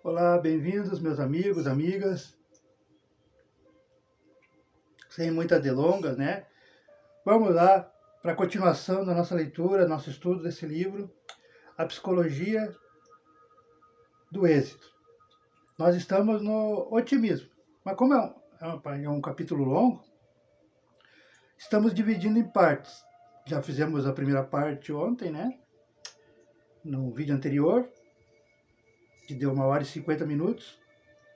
Olá, bem-vindos, meus amigos, amigas. Sem muitas delongas, né? Vamos lá para a continuação da nossa leitura, nosso estudo desse livro, A Psicologia do Êxito. Nós estamos no otimismo, mas como é um capítulo longo, estamos dividindo em partes. Já fizemos a primeira parte ontem, né? No vídeo anterior, que deu 1h50,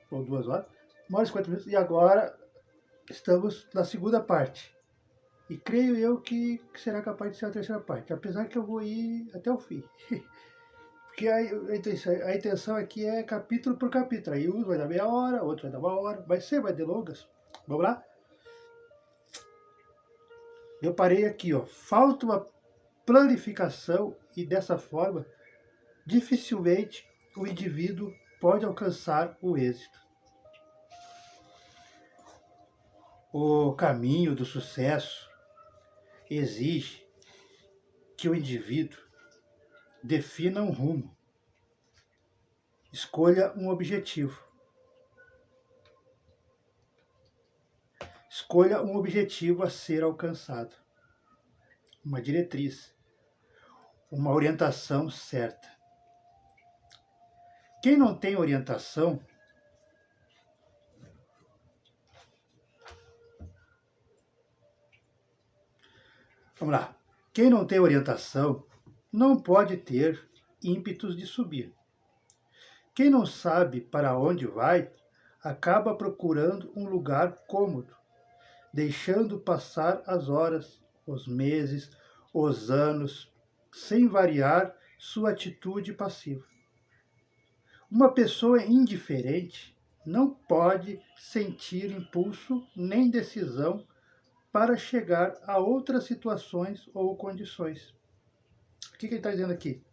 ou 2 horas, 1h50, e agora estamos na segunda parte. E creio eu que será capaz de ser a terceira parte, apesar que eu vou ir até o fim. Porque a intenção aqui é capítulo por capítulo. Aí um vai dar meia hora, outro vai dar 1 hora, vai ter longas. Vamos lá? Eu parei aqui, ó. Falta uma planificação e dessa forma, dificilmente o indivíduo pode alcançar o êxito. O caminho do sucesso exige que o indivíduo defina um rumo, escolha um objetivo. Escolha um objetivo a ser alcançado, uma diretriz, uma orientação certa. Quem não tem orientação Vamos lá. Quem não tem orientação não pode ter ímpetos de subir. Quem não sabe para onde vai, acaba procurando um lugar cômodo, deixando passar as horas, os meses, os anos, sem variar sua atitude passiva. Uma pessoa indiferente não pode sentir impulso nem decisão para chegar a outras situações ou condições. O que ele está dizendo aqui?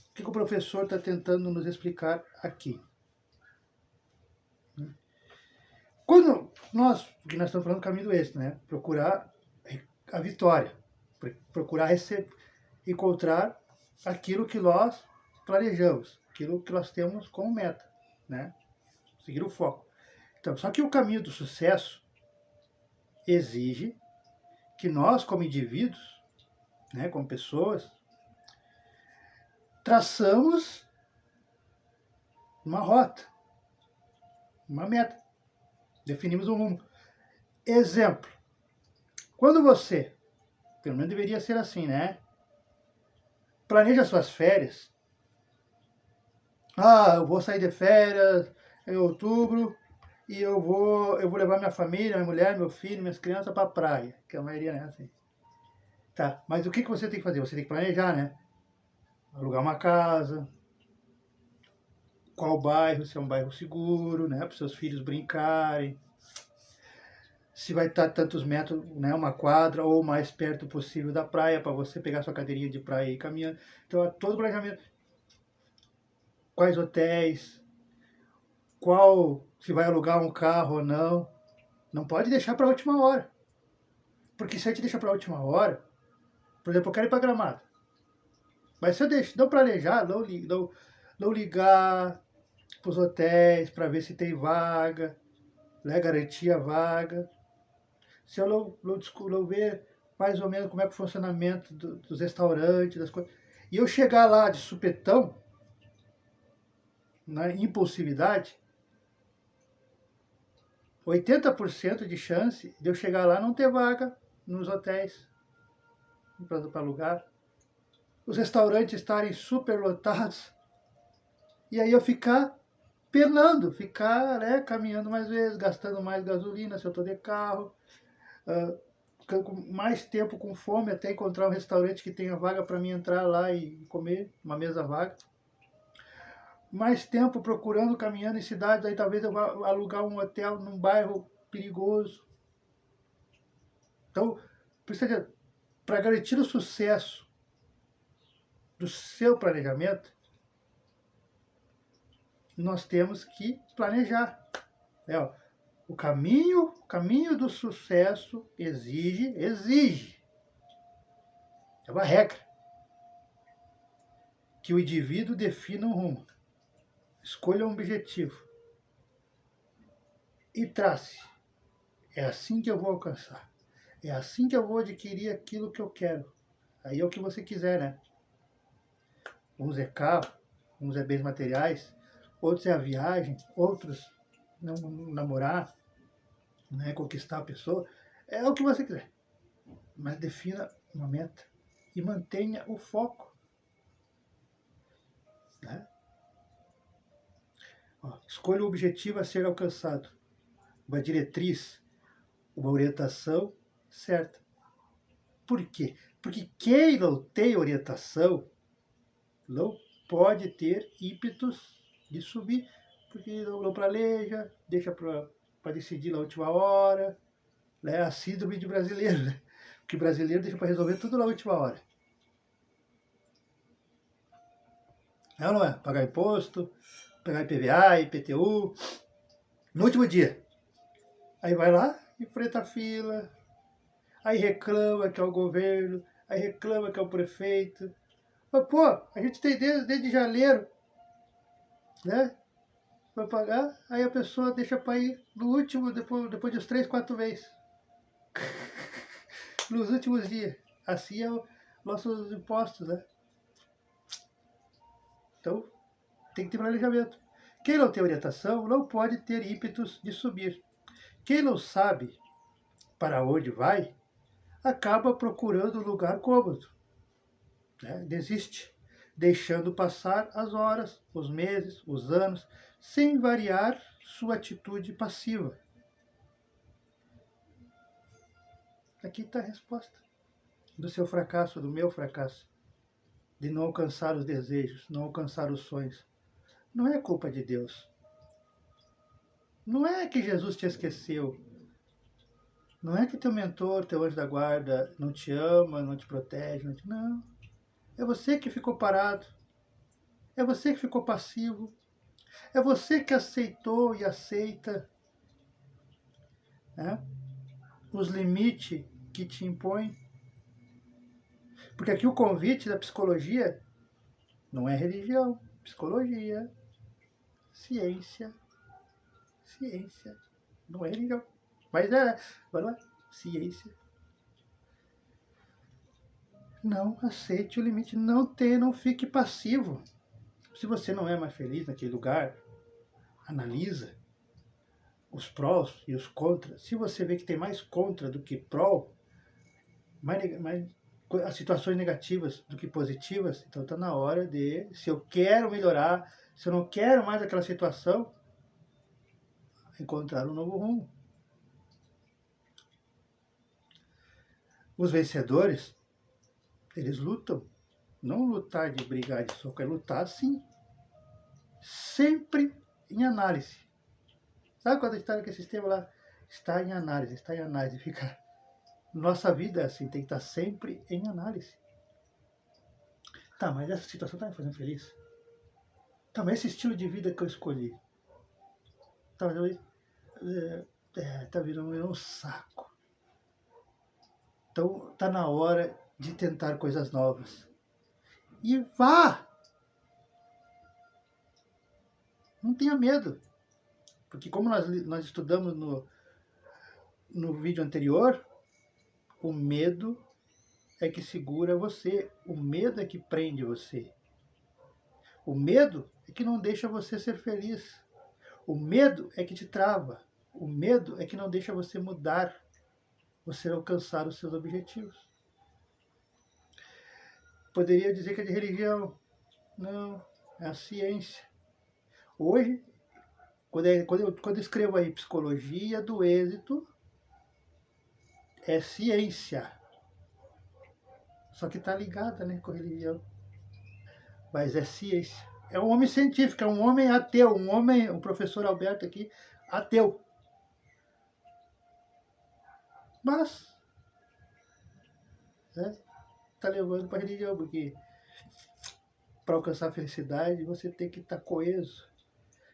O que o professor está tentando nos explicar aqui? Quando porque nós estamos falando do caminho do êxito, né? Procurar a vitória, procurar encontrar aquilo que nós planejamos, aquilo que nós temos como meta, né? Seguir o foco. Então, só que o caminho do sucesso exige que nós, como indivíduos, né, como pessoas, traçamos uma rota, uma meta, definimos um rumo. Exemplo, quando você, pelo menos deveria ser assim, né? Planeja suas férias. Eu vou sair de férias em outubro e eu vou levar minha família, minha mulher, meu filho, minhas crianças para a praia, que a maioria não é assim. Tá, mas o que você tem que fazer? Você tem que planejar, né? Alugar uma casa, qual bairro, se é um bairro seguro, né? Para os seus filhos brincarem. Se vai estar tantos metros, né, uma quadra, ou o mais perto possível da praia, para você pegar sua cadeirinha de praia e ir caminhando. Então, todo o planejamento. Quais hotéis, se vai alugar um carro ou não. Não pode deixar para a última hora. Porque se a gente deixa para a última hora, por exemplo, eu quero ir para Gramado. Mas se eu não planejar, não ligar para os hotéis para ver se tem vaga, né, garantir a vaga, se eu não ver mais ou menos como é que é o funcionamento dos restaurantes, das coisas, e eu chegar lá de supetão, na impulsividade, 80% de chance de eu chegar lá e não ter vaga nos hotéis para alugar, os restaurantes estarem super lotados, e aí eu ficar penando, ficar, né, caminhando mais vezes, gastando mais gasolina se eu estou de carro, ficando com mais tempo com fome até encontrar um restaurante que tenha vaga para mim entrar lá e comer, uma mesa vaga. Mais tempo procurando, caminhando em cidades, aí talvez eu vá alugar um hotel num bairro perigoso. Então, para garantir o sucesso do seu planejamento, nós temos que planejar. O caminho do sucesso exige, é uma regra, que o indivíduo defina um rumo, Escolha um objetivo e trace. É assim que eu vou alcançar. É assim que eu vou adquirir aquilo que eu quero. Aí é o que você quiser, né? Uns é carro, uns é bens materiais, outros é a viagem, outros não namorar, né? Conquistar a pessoa. É o que você quiser. Mas defina uma meta e mantenha o foco. Né? Ó, escolha o objetivo a ser alcançado. Uma diretriz, uma orientação certa. Por quê? Porque quem não tem orientação não pode ter ímpetos de subir, porque não planeja, deixa para decidir na última hora. Né? A síndrome de brasileiro, né? Porque brasileiro deixa para resolver tudo na última hora. Não é? Pagar imposto, pegar IPVA, IPTU, no último dia. Aí vai lá, enfrenta a fila, aí reclama que é o governo, aí reclama que é o prefeito. Mas, pô, a gente tem desde janeiro, né? Para pagar, aí a pessoa deixa para ir no último, depois dos 3, 4 meses. Nos últimos dias. Assim é os nossos impostos, né? Então, tem que ter planejamento. Quem não tem orientação não pode ter ímpetos de subir. Quem não sabe para onde vai, acaba procurando um lugar cômodo. Né? Desiste, deixando passar as horas, os meses, os anos, sem variar sua atitude passiva. Aqui está a resposta do seu fracasso, do meu fracasso, de não alcançar os desejos, não alcançar os sonhos. Não é culpa de Deus. Não é que Jesus te esqueceu. Não é que teu mentor, teu anjo da guarda, não te ama, não te protege. Não. É você que ficou parado. É você que ficou passivo. É você que aceitou e aceita, né, os limites que te impõem. Porque aqui o convite da psicologia não é religião. Psicologia, ciência, ciência. Não é religião. Mas é, vai lá, ciência. Não aceite o limite. Não fique passivo. Se você não é mais feliz naquele lugar, analisa os prós e os contras. Se você vê que tem mais contra do que pró, mais as situações negativas do que positivas, então está na hora de, se eu quero melhorar, se eu não quero mais aquela situação, encontrar um novo rumo. Os vencedores, eles lutam. Não lutar de brigar de soco, é lutar sim. Sempre em análise. Sabe quando a gente está naquele sistema lá? Está em análise, fica... Nossa vida, assim, tem que estar sempre em análise. Tá, mas essa situação está me fazendo feliz? Tá, mas esse estilo de vida que eu escolhi? Tá, mas tá virando um saco. Então, tá na hora de tentar coisas novas. E vá! Não tenha medo. Porque como nós estudamos no vídeo anterior, o medo é que segura você. O medo é que prende você. O medo é que não deixa você ser feliz. O medo é que te trava. O medo é que não deixa você mudar, você alcançar os seus objetivos. Poderia dizer que é de religião. Não, é a ciência. Hoje, quando eu escrevo aí psicologia do êxito, é ciência. Só que está ligada, né, com religião. Mas é ciência. É um homem científico, é um homem ateu, um professor Alberto aqui, ateu. Mas, né, tá levando para a religião, porque para alcançar a felicidade você tem que estar coeso,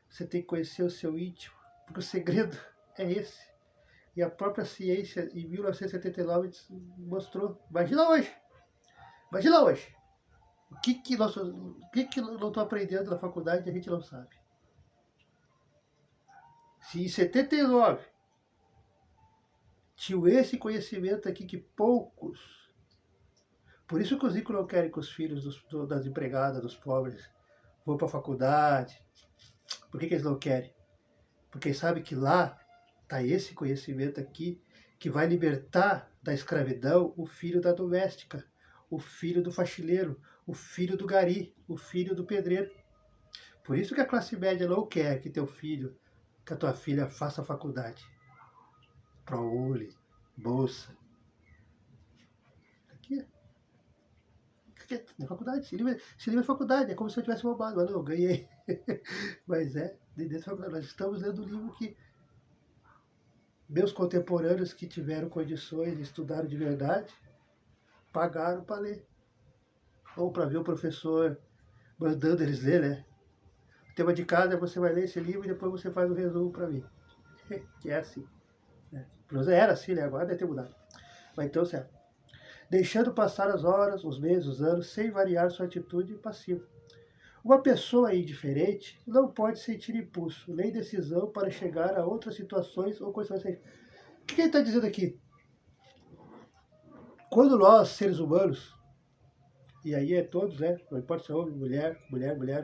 você tem que conhecer o seu íntimo, porque o segredo é esse. E a própria ciência em 1979 mostrou. Imagina hoje! Imagina hoje! O que eu não estou aprendendo na faculdade a gente não sabe. Se em 79 tinha esse conhecimento aqui que poucos... Por isso que os ricos não querem que os filhos das empregadas, dos pobres, vão para a faculdade. Por que eles não querem? Porque eles sabem que lá está esse conhecimento aqui que vai libertar da escravidão o filho da doméstica, o filho do faxineiro, o filho do gari, o filho do pedreiro. Por isso que a classe média não quer que teu filho, que a tua filha faça faculdade. ProUni, bolsa. Aqui. Na faculdade, se livra de faculdade, é como se eu tivesse roubado, mas não, eu ganhei. Mas dentro da faculdade, nós estamos lendo um livro que meus contemporâneos que tiveram condições, estudaram de verdade, pagaram para ler. Ou para ver o professor mandando eles ler, né? O tema de casa é você vai ler esse livro e depois você faz o resumo para mim. Que é assim. Né? Era assim, né? Agora deve ter mudado. Mas então, certo. Deixando passar as horas, os meses, os anos, sem variar sua atitude passiva. Uma pessoa indiferente não pode sentir impulso, nem decisão para chegar a outras situações ou condições. O que ele está dizendo aqui? Quando nós, seres humanos, e aí é todos, né? Não importa se é homem, mulher,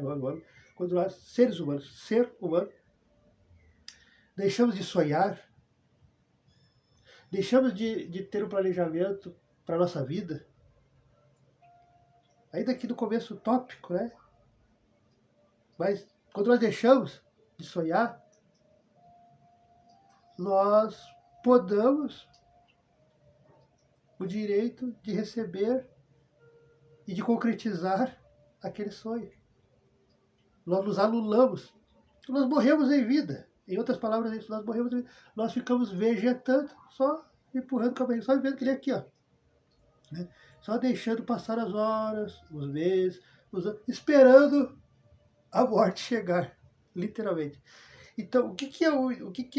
homem, quando nós, seres humanos, ser humano, deixamos de sonhar, deixamos de ter um planejamento para a nossa vida, ainda aqui no começo utópico, né? Mas quando nós deixamos de sonhar, nós podamos o direito de receber e de concretizar aquele sonho. Nós nos anulamos. Nós morremos em vida. Em outras palavras, nós morremos em vida. Nós ficamos vegetando, só empurrando o caminho, só vivendo que nem aqui, ó. Né? Só deixando passar as horas, os meses, os anos, esperando a morte chegar, literalmente. Então, o que é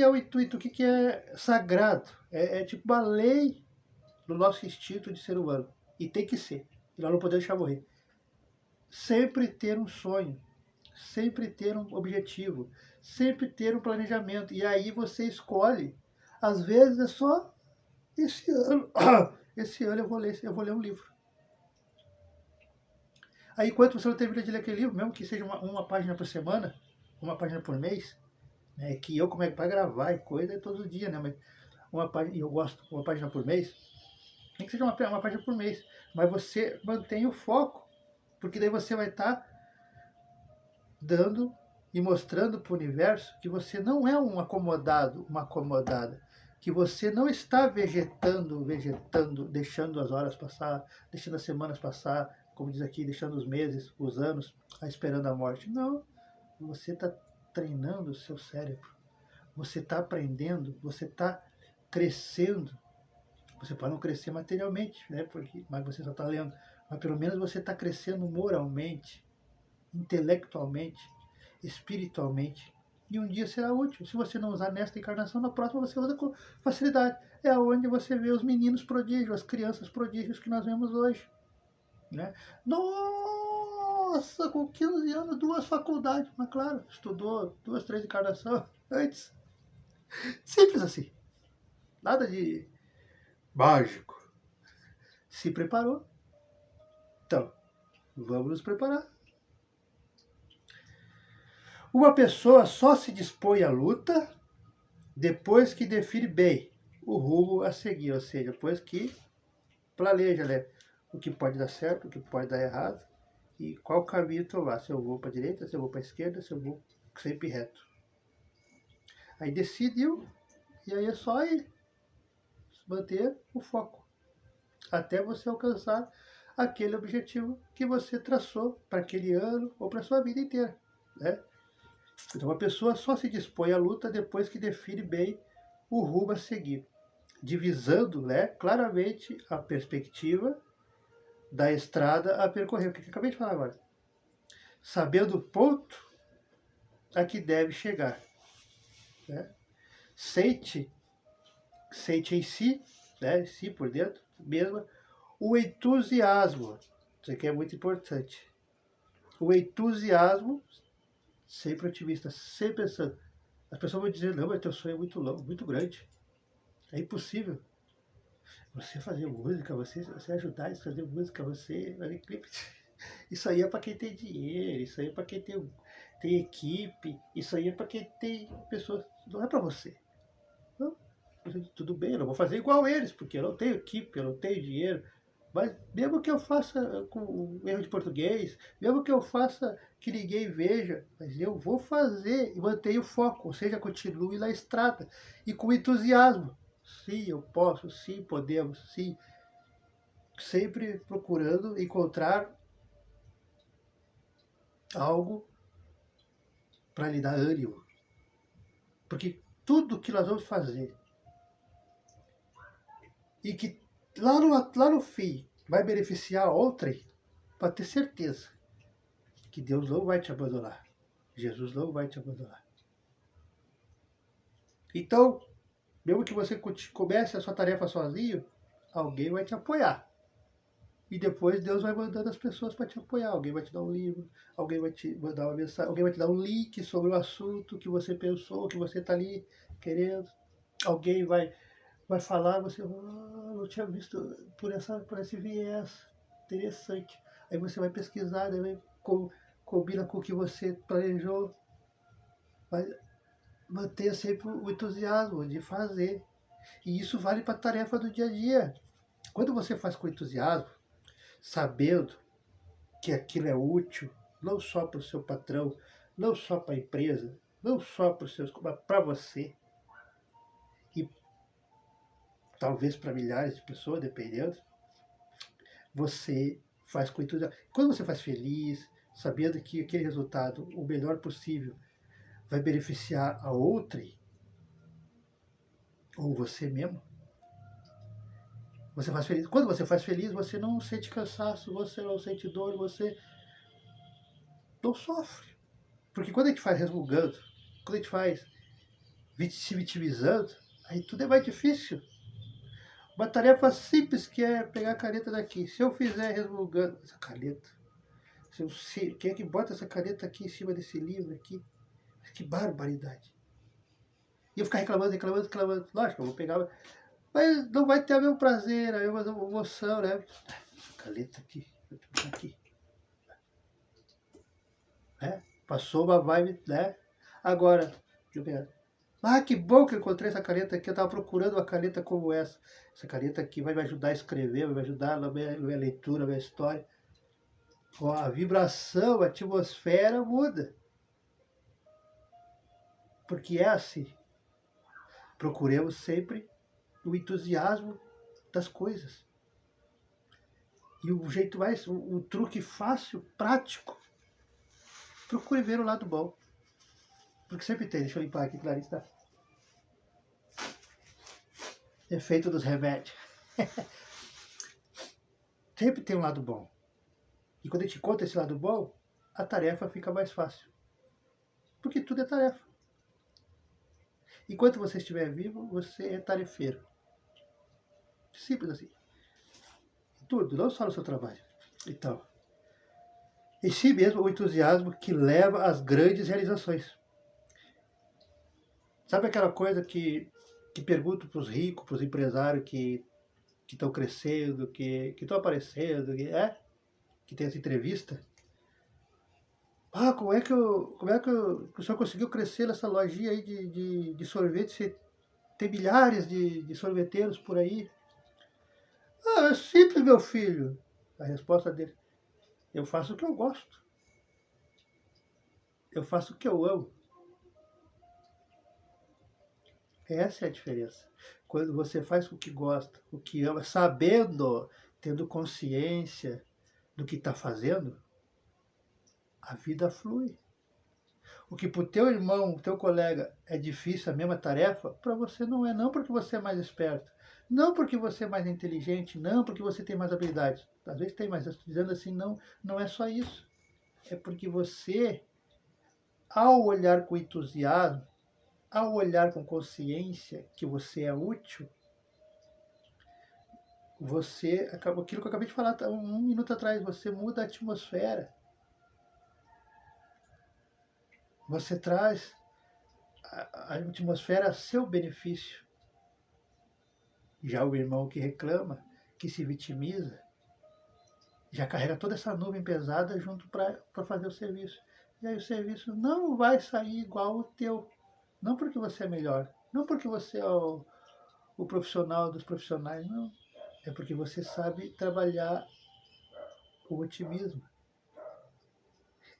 o intuito? O que é sagrado? É tipo uma lei do nosso instinto de ser humano. E tem que ser. E nós não podemos deixar morrer. Sempre ter um sonho. Sempre ter um objetivo. Sempre ter um planejamento. E aí você escolhe. Às vezes é só esse ano. Esse ano eu vou ler um livro. Aí enquanto você não termina de ler aquele livro, mesmo que seja uma página por semana, uma página por mês, né, que eu como é para gravar e coisa é todo dia, né? Mas uma página, eu gosto, uma página por mês, nem que seja uma página por mês, mas você mantém o foco, porque daí você vai estar dando e mostrando para o universo que você não é um acomodado, uma acomodada, que você não está vegetando, deixando as horas passar, deixando as semanas passar, como diz aqui, deixando os meses, os anos, esperando a morte. Não, você está treinando o seu cérebro, você está aprendendo, você está crescendo. Você pode não crescer materialmente, né? Mas você só está lendo. Mas pelo menos você está crescendo moralmente, intelectualmente, espiritualmente. E um dia será útil. Se você não usar nesta encarnação, na próxima você usa com facilidade. É onde você vê os meninos prodígios, as crianças prodígios que nós vemos hoje. Né? Nossa, com 15 anos, 2 faculdades. Mas claro, estudou 2, 3 encarnações antes. Simples assim. Nada de mágico. Se preparou. Então, vamos nos preparar. Uma pessoa só se dispõe à luta depois que define bem o rumo a seguir, ou seja, depois que planeja, né, o que pode dar certo, o que pode dar errado e qual caminho tomar, se eu vou para a direita, se eu vou para a esquerda, se eu vou sempre reto. Aí decidiu e aí é só ir manter o foco até você alcançar aquele objetivo que você traçou para aquele ano ou para a sua vida inteira, né? Então, uma pessoa só se dispõe à luta depois que define bem o rumo a seguir, divisando, né, claramente a perspectiva da estrada a percorrer. O que eu acabei de falar agora. Sabendo o ponto a que deve chegar. Né? Sente em si, né, si por dentro mesmo, o entusiasmo. Isso aqui é muito importante. O entusiasmo, sempre otimista, sempre pensando, As pessoas vão dizer, não, mas teu sonho é muito longo, muito grande. É impossível. Você fazer música, você ajudar a fazer música, você fazer clipe. Isso aí é para quem tem dinheiro, isso aí é para quem tem equipe, isso aí é para quem tem pessoas. Não é para você. Não, tudo bem, eu não vou fazer igual eles, porque eu não tenho equipe, eu não tenho dinheiro. Mas mesmo que eu faça com erro de português, mesmo que eu faça que ninguém veja, mas eu vou fazer e mantenho o foco, ou seja, continue na estrada e com entusiasmo. Sim, eu posso, sim, podemos, sim. Sempre procurando encontrar algo para lhe dar ânimo. Porque tudo que nós vamos fazer e que lá no fim vai beneficiar outrem, pode ter certeza que Deus não vai te abandonar. Jesus não vai te abandonar. Então, mesmo que você comece a sua tarefa sozinho, alguém vai te apoiar. E depois Deus vai mandando as pessoas para te apoiar. Alguém vai te dar um livro, alguém vai te mandar uma mensagem, alguém vai te dar um link sobre o assunto que você pensou, que você está ali querendo. Alguém vai falar, você não tinha visto por esse viés. Interessante. Aí você vai pesquisar, né, combina com o que você planejou. Vai manter sempre o entusiasmo de fazer. E isso vale para a tarefa do dia a dia. Quando você faz com entusiasmo, sabendo que aquilo é útil, não só para o seu patrão, não só para a empresa, não só para os seus, mas para você e talvez para milhares de pessoas, dependendo, você faz com entusiasmo. Quando você faz feliz, sabendo que aquele resultado, o melhor possível, vai beneficiar a outrem, ou você mesmo, você faz feliz. Quando você faz feliz, você não sente cansaço, você não sente dor, você não sofre. Porque quando a gente faz resmungando, quando a gente faz se vitimizando, aí tudo é mais difícil. Uma tarefa simples que é pegar a caneta daqui. Se eu fizer resmungando, essa caneta, quem é que bota essa caneta aqui em cima desse livro aqui? Que barbaridade. E eu ficar reclamando, reclamando, reclamando. Lógico, eu vou pegar, mas não vai ter o mesmo prazer, a mesma emoção, né? Essa caneta aqui, aqui. Né? Passou uma vibe, né? Agora, deixa eu ver. Ah, que bom que eu encontrei essa caneta aqui. Eu estava procurando uma caneta como essa. Essa caneta aqui vai me ajudar a escrever, vai me ajudar na minha leitura, na minha história. Ó, a vibração, a atmosfera muda. Porque é assim. Procuremos sempre o entusiasmo das coisas. E o jeito mais, um truque fácil, prático, procure ver o lado bom. Porque sempre tem. Deixa eu limpar aqui, Clarice, tá? Efeito dos remédios. Sempre tem um lado bom. E quando a gente conta esse lado bom, a tarefa fica mais fácil. Porque tudo é tarefa. Enquanto você estiver vivo, você é tarefeiro. Simples assim. Tudo, não só no seu trabalho. Então, em si mesmo o entusiasmo que leva às grandes realizações. Sabe aquela coisa que pergunto para os ricos, para os empresários que estão crescendo, que estão aparecendo, que tem essa entrevista? Ah, que o senhor conseguiu crescer nessa lojinha aí de sorvete? Você tem milhares de sorveteiros por aí. Ah, é simples, meu filho. A resposta dele: eu faço o que eu gosto. Eu faço o que eu amo. Essa é a diferença. Quando você faz o que gosta, o que ama, sabendo, tendo consciência do que está fazendo, a vida flui. O que para o teu irmão, o teu colega é difícil, a mesma tarefa, para você não é. Não porque você é mais esperto, não porque você é mais inteligente, não porque você tem mais habilidade. Às vezes tem, mas dizendo assim, não, não é só isso. É porque você, ao olhar com entusiasmo, ao olhar com consciência que você é útil, você acaba aquilo que eu acabei de falar um minuto atrás, você muda a atmosfera. Você traz a atmosfera a seu benefício. Já o irmão que reclama, que se vitimiza, já carrega toda essa nuvem pesada junto para fazer o serviço. E aí o serviço não vai sair igual o teu. Não porque você é melhor, não porque você é o profissional dos profissionais, não. É porque você sabe trabalhar o otimismo.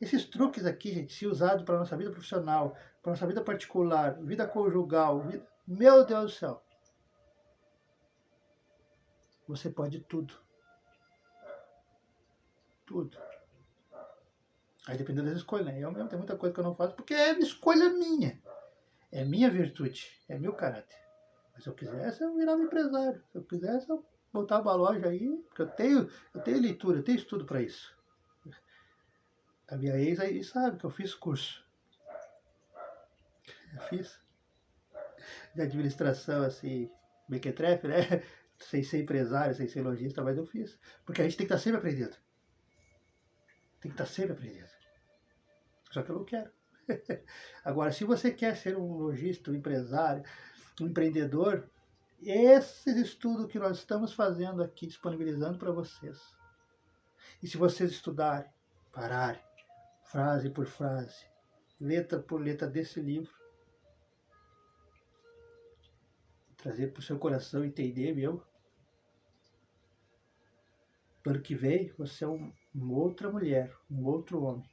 Esses truques aqui, gente, se usado para a nossa vida profissional, para a nossa vida particular, vida conjugal, meu Deus do céu, você pode tudo. Tudo. Aí dependendo das escolhas, né? Eu mesmo tenho muita coisa que eu não faço porque é escolha minha. É minha virtude, é meu caráter. Mas se eu quisesse, eu virava empresário. Se eu quisesse, eu botava uma loja aí, porque eu tenho leitura, eu tenho estudo para isso. A minha ex aí sabe que eu fiz curso. Eu fiz de administração, assim, mequetrefe, né? Sem ser empresário, sem ser lojista, mas eu fiz. Porque a gente tem que estar sempre aprendendo. Tem que estar sempre aprendendo. Só que eu não quero. Agora, se você quer ser um lojista, um empresário, um empreendedor, esses estudos que nós estamos fazendo aqui, disponibilizando para vocês. E se vocês estudarem, pararem, frase por frase, letra por letra desse livro, trazer para o seu coração entender, meu, no ano que vem você é uma outra mulher, um outro homem.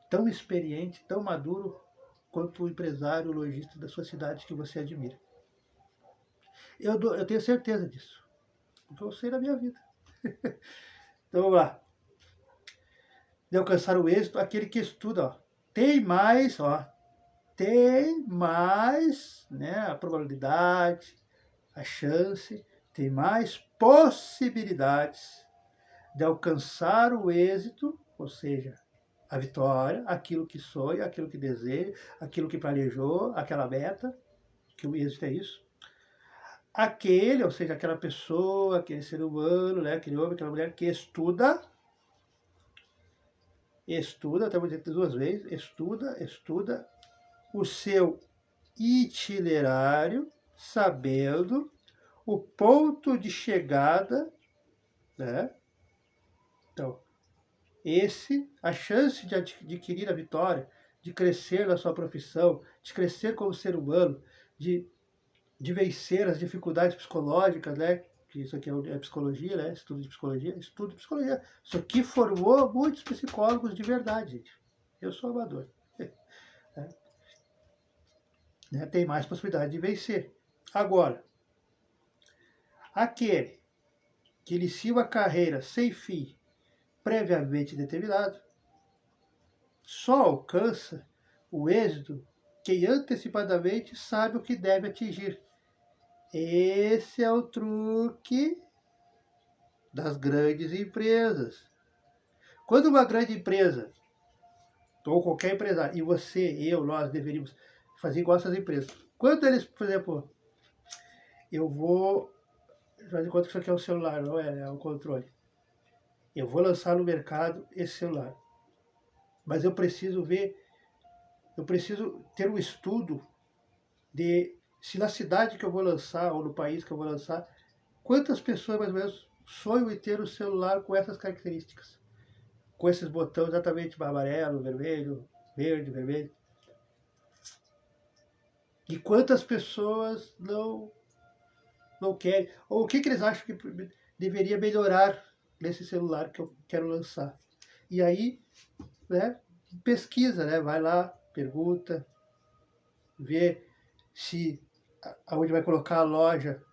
Tão experiente, tão maduro quanto o empresário, o lojista da sua cidade que você admira. Eu tenho certeza disso, porque eu sei da minha vida. Então vamos lá. De alcançar o êxito, aquele que estuda, ó, tem mais, né, a probabilidade, a chance, tem mais possibilidades de alcançar o êxito, ou seja, a vitória, aquilo que sonha, aquilo que deseja, aquilo que planejou, aquela meta, que o êxito é isso. Aquele, ou seja, aquela pessoa, aquele ser humano, né, aquele homem, aquela mulher que estuda, até vou dizer duas vezes, estuda o seu itinerário, sabendo o ponto de chegada, né? Então, a chance de adquirir a vitória, de crescer na sua profissão, de crescer como ser humano, de vencer as dificuldades psicológicas, né? Que isso aqui é psicologia, né? Estudo de psicologia. Isso aqui formou muitos psicólogos de verdade, gente. Eu sou amador. Né? Tem mais possibilidade de vencer. Agora, aquele que inicia uma carreira sem fim previamente determinado, só alcança o êxito quem antecipadamente sabe o que deve atingir. Esse é o truque das grandes empresas. Quando uma grande empresa, ou qualquer empresário, e você, nós deveríamos fazer igual essas empresas. Quando eles, por exemplo, eu vou, faz de conta que isso aqui é um celular, não é um controle. Eu vou lançar no mercado esse celular. Mas eu preciso ter um estudo de se na cidade que eu vou lançar, ou no país que eu vou lançar, quantas pessoas mais ou menos sonham em ter um celular com essas características. Com esses botões exatamente amarelo, vermelho, verde, vermelho. E quantas pessoas não querem, ou o que eles acham que deveria melhorar nesse celular que eu quero lançar. E aí, né, pesquisa, né, vai lá, pergunta, vê se aonde vai colocar a loja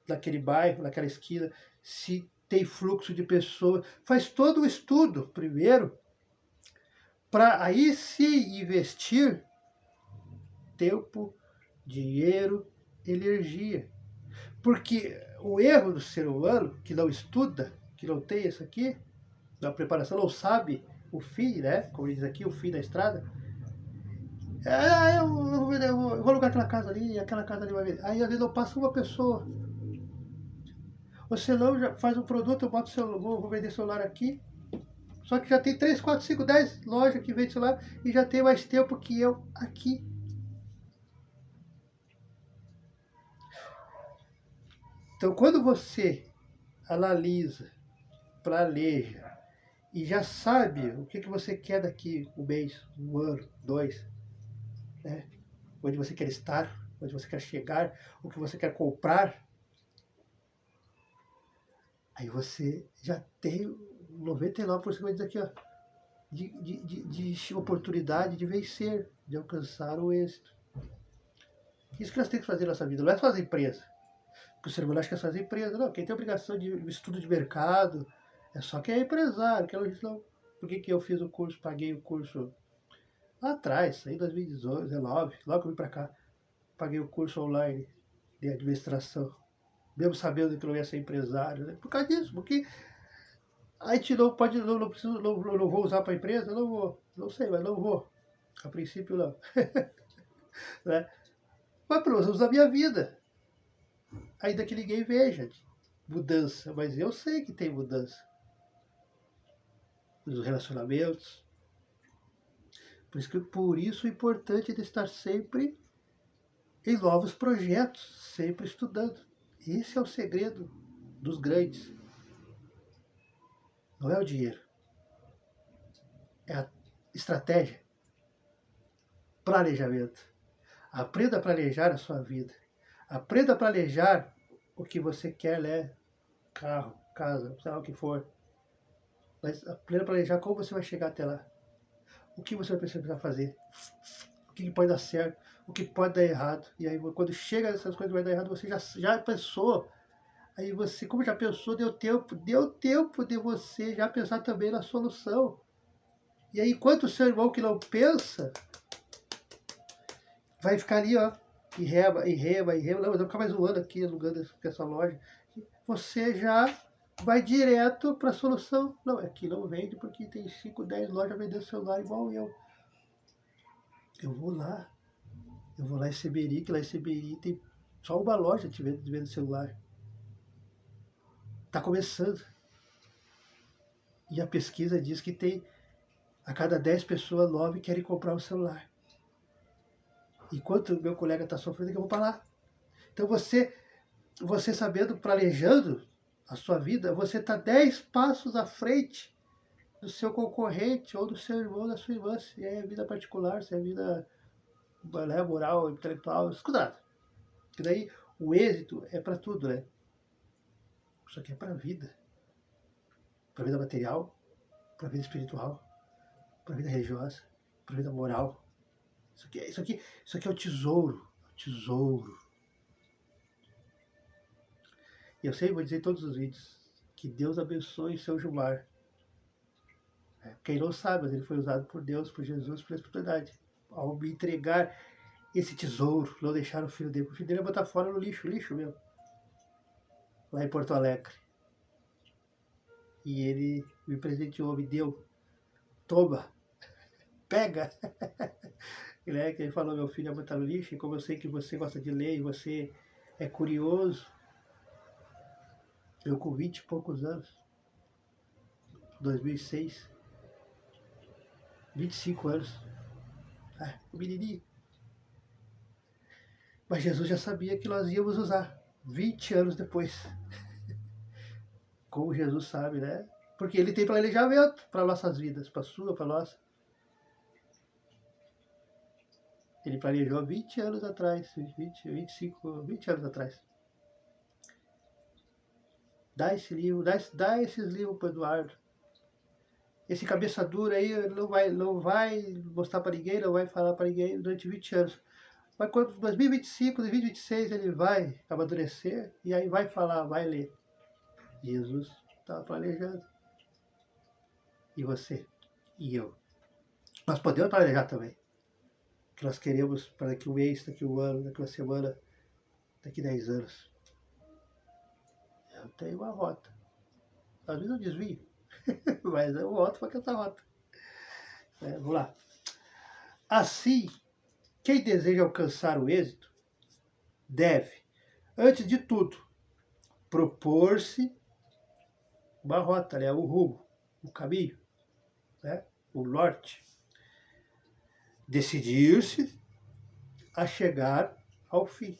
naquele bairro, naquela esquina, se tem fluxo de pessoas, faz todo o estudo primeiro, para aí se investir tempo, dinheiro, energia. Porque o erro do ser humano, que não estuda, que não tem isso aqui, na preparação, não sabe o fim, né? Como diz aqui, o fim da estrada. Eu vou alugar aquela casa ali, aquela casa ali vai ver. Aí às vezes eu passo uma pessoa. Ou senão já faz um produto, eu boto vou vender celular aqui. Só que já tem 3, 4, 5, 10 lojas que vendem celular e já tem mais tempo que eu aqui. Então, quando você analisa, planeja e já sabe o que você quer daqui um mês, um ano, 2, né? Onde você quer estar, onde você quer chegar, o que você quer comprar, aí você já tem 99% disso aqui, ó, de oportunidade de vencer, de alcançar o êxito. Isso que nós temos que fazer na nossa vida, não é fazer empresa. Porque o ser humano acha que é fazer empresa. Não, quem tem obrigação de estudo de mercado é só quem é empresário. Que não. Por que eu fiz o curso, paguei o curso lá atrás, em 2019, logo que eu vim para cá, paguei o curso online de administração, mesmo sabendo que eu não ia ser empresário, né? Por causa disso, porque a gente não pode, não preciso, não vou usar para a empresa, não vou, não sei, mas não vou. A princípio não. Né? Mas para usar a minha vida, ainda que ninguém veja mudança, mas eu sei que tem mudança nos relacionamentos. Por isso o importante é de estar sempre em novos projetos, sempre estudando. Esse é o segredo dos grandes. Não é o dinheiro, é a estratégia, planejamento. Aprenda a planejar a sua vida. Aprenda a planejar o que você quer, né? Carro, casa, sei lá o que for. Mas aprenda a planejar como você vai chegar até lá. O que você vai precisar fazer. O que pode dar certo, o que pode dar errado. E aí, quando chega essas coisas que vai dar errado, você já pensou. Aí você, como já pensou, deu tempo de você já pensar também na solução. E aí, enquanto o seu irmão que não pensa, vai ficar ali, ó, e reba, não, mas eu vou ficar mais um ano aqui alugando essa loja. Você já vai direto para a solução. Não, aqui não vende porque tem 5, 10 lojas vendendo celular igual eu. Eu vou lá em Seberi, que lá em Seberi tem só uma loja de venda celular. Está começando. E a pesquisa diz que tem a cada 10 pessoas, 9 querem comprar um celular. Enquanto o meu colega está sofrendo, eu vou para lá. Então você sabendo, planejando a sua vida, você está 10 passos à frente do seu concorrente ou do seu irmão, da sua irmã, se é vida particular, se é vida, né, moral, intelectual, escutado. Porque daí o êxito é para tudo, né? Isso aqui é para a vida. Para a vida material, para a vida espiritual, para a vida religiosa, para a vida moral. Isso aqui é o tesouro. Tesouro. E eu sei, vou dizer em todos os vídeos, que Deus abençoe seu Gilmar. Quem não sabe, mas ele foi usado por Deus, por Jesus, pela espiritualidade. Ao me entregar esse tesouro, não deixar o filho dele. O filho dele ia botar fora no lixo mesmo. Lá em Porto Alegre. E ele me presenteou, me deu. Toma, pega. Ele falou, meu filho ia botar no lixo, e como eu sei que você gosta de ler e você é curioso, eu com 20 e poucos anos, 2006, 25 anos, o menininho. Mas Jesus já sabia que nós íamos usar 20 anos depois. Como Jesus sabe, né? Porque ele tem planejamento para nossas vidas, para a sua, para a nossa. Ele planejou 20 anos atrás, 25, 20 anos atrás. Dá esse livro, dá esses livros para o Eduardo. Esse cabeça dura aí não vai mostrar para ninguém, não vai falar para ninguém durante 20 anos. Mas quando 2025, 2026 ele vai amadurecer e aí vai falar, vai ler. Jesus estava planejando. E você? E eu? Nós podemos planejar também. O que nós queremos para daqui um mês, daqui um ano, daqui uma semana, daqui 10 anos. Eu tenho uma rota. Às vezes eu desvio, mas eu volto para essa rota. Vamos lá. Assim, quem deseja alcançar o êxito deve, antes de tudo, propor-se uma rota, né? O rumo, o caminho. né? O Lorde. Decidir-se a chegar ao fim.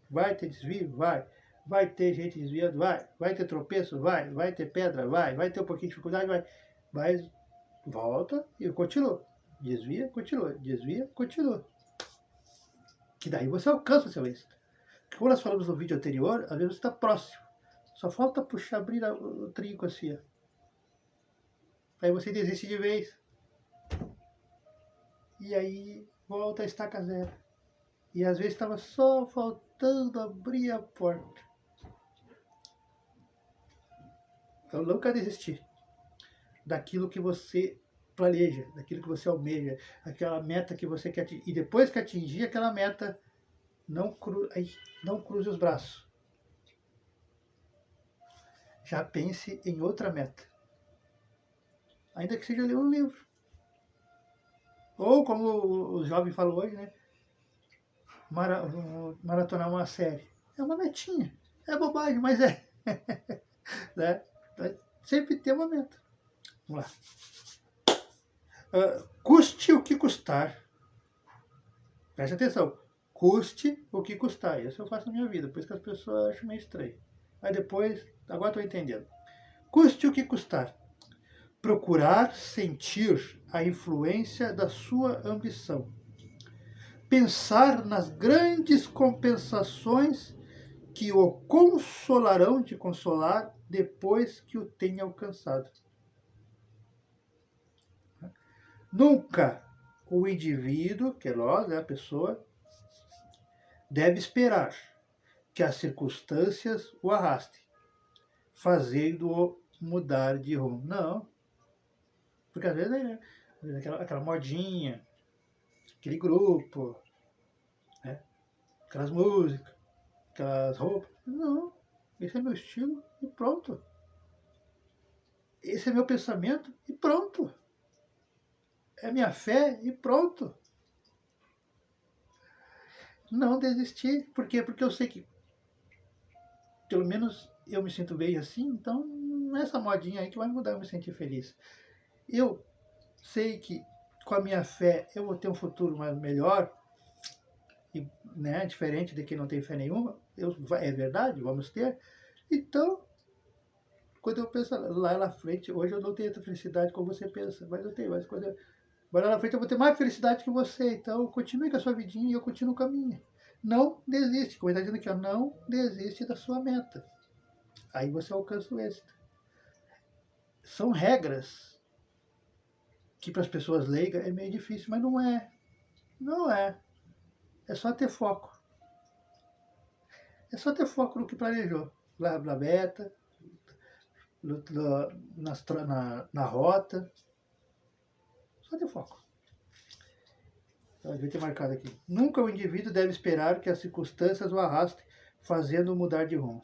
Vai ter desvio? Vai. Vai ter gente desviando? Vai. Vai ter tropeço? Vai. Vai ter pedra? Vai. Vai ter um pouquinho de dificuldade? Vai. Mas volta e continua. Desvia, continua. Desvia, continua. Que daí você alcança o seu êxito. Porque como nós falamos no vídeo anterior, às vezes você está próximo. Só falta puxar, abrir o trinco assim. Ó. Aí você desiste de vez. E aí volta a estaca zero. E às vezes estava só faltando abrir a porta. Então nunca desistir daquilo que você planeja, daquilo que você almeja, aquela meta que você quer atingir. E depois que atingir aquela meta, não cruze os braços. Já pense em outra meta. Ainda que seja ler um livro. Ou, como o jovem falou hoje, né? Maratonar uma série. É uma metinha. É bobagem, mas é. Né? Sempre tem uma meta. Vamos lá. Custe o que custar. Preste atenção. Custe o que custar. Isso eu faço na minha vida. Por isso que as pessoas acham meio estranho. Aí depois, agora estou entendendo. Custe o que custar. Procurar sentir a influência da sua ambição. Pensar nas grandes compensações que o consolarão de consolar depois que o tenha alcançado. Nunca o indivíduo, que é nós, né, a pessoa, deve esperar que as circunstâncias o arrastem, fazendo-o mudar de rumo. Não. Porque às vezes é aquela modinha, aquele grupo, né, aquelas músicas, aquelas roupas. Não. Esse é meu estilo e pronto. Esse é meu pensamento e pronto. É minha fé e pronto. Não desistir. Por quê? Porque eu sei que, pelo menos, eu me sinto bem assim, então não é essa modinha aí que vai mudar eu me sentir feliz. Eu sei que com a minha fé eu vou ter um futuro melhor, e, né, diferente de quem não tem fé nenhuma. É verdade, vamos ter. Então, quando eu penso lá na frente, hoje eu não tenho tanta felicidade como você pensa, mas eu tenho. Mas lá na frente eu vou ter mais felicidade que você. Então, continue com a sua vidinha e eu continuo com a minha. Não desiste, como ele está dizendo aqui, ó, não desiste da sua meta. Aí você alcança o êxito. São regras que para as pessoas leigas é meio difícil, mas não é. Não é. É só ter foco. É só ter foco no que planejou. Lá na meta, na rota. Só ter foco. Eu devia ter marcado aqui. Nunca o indivíduo deve esperar que as circunstâncias o arrastem, fazendo-o mudar de rumo.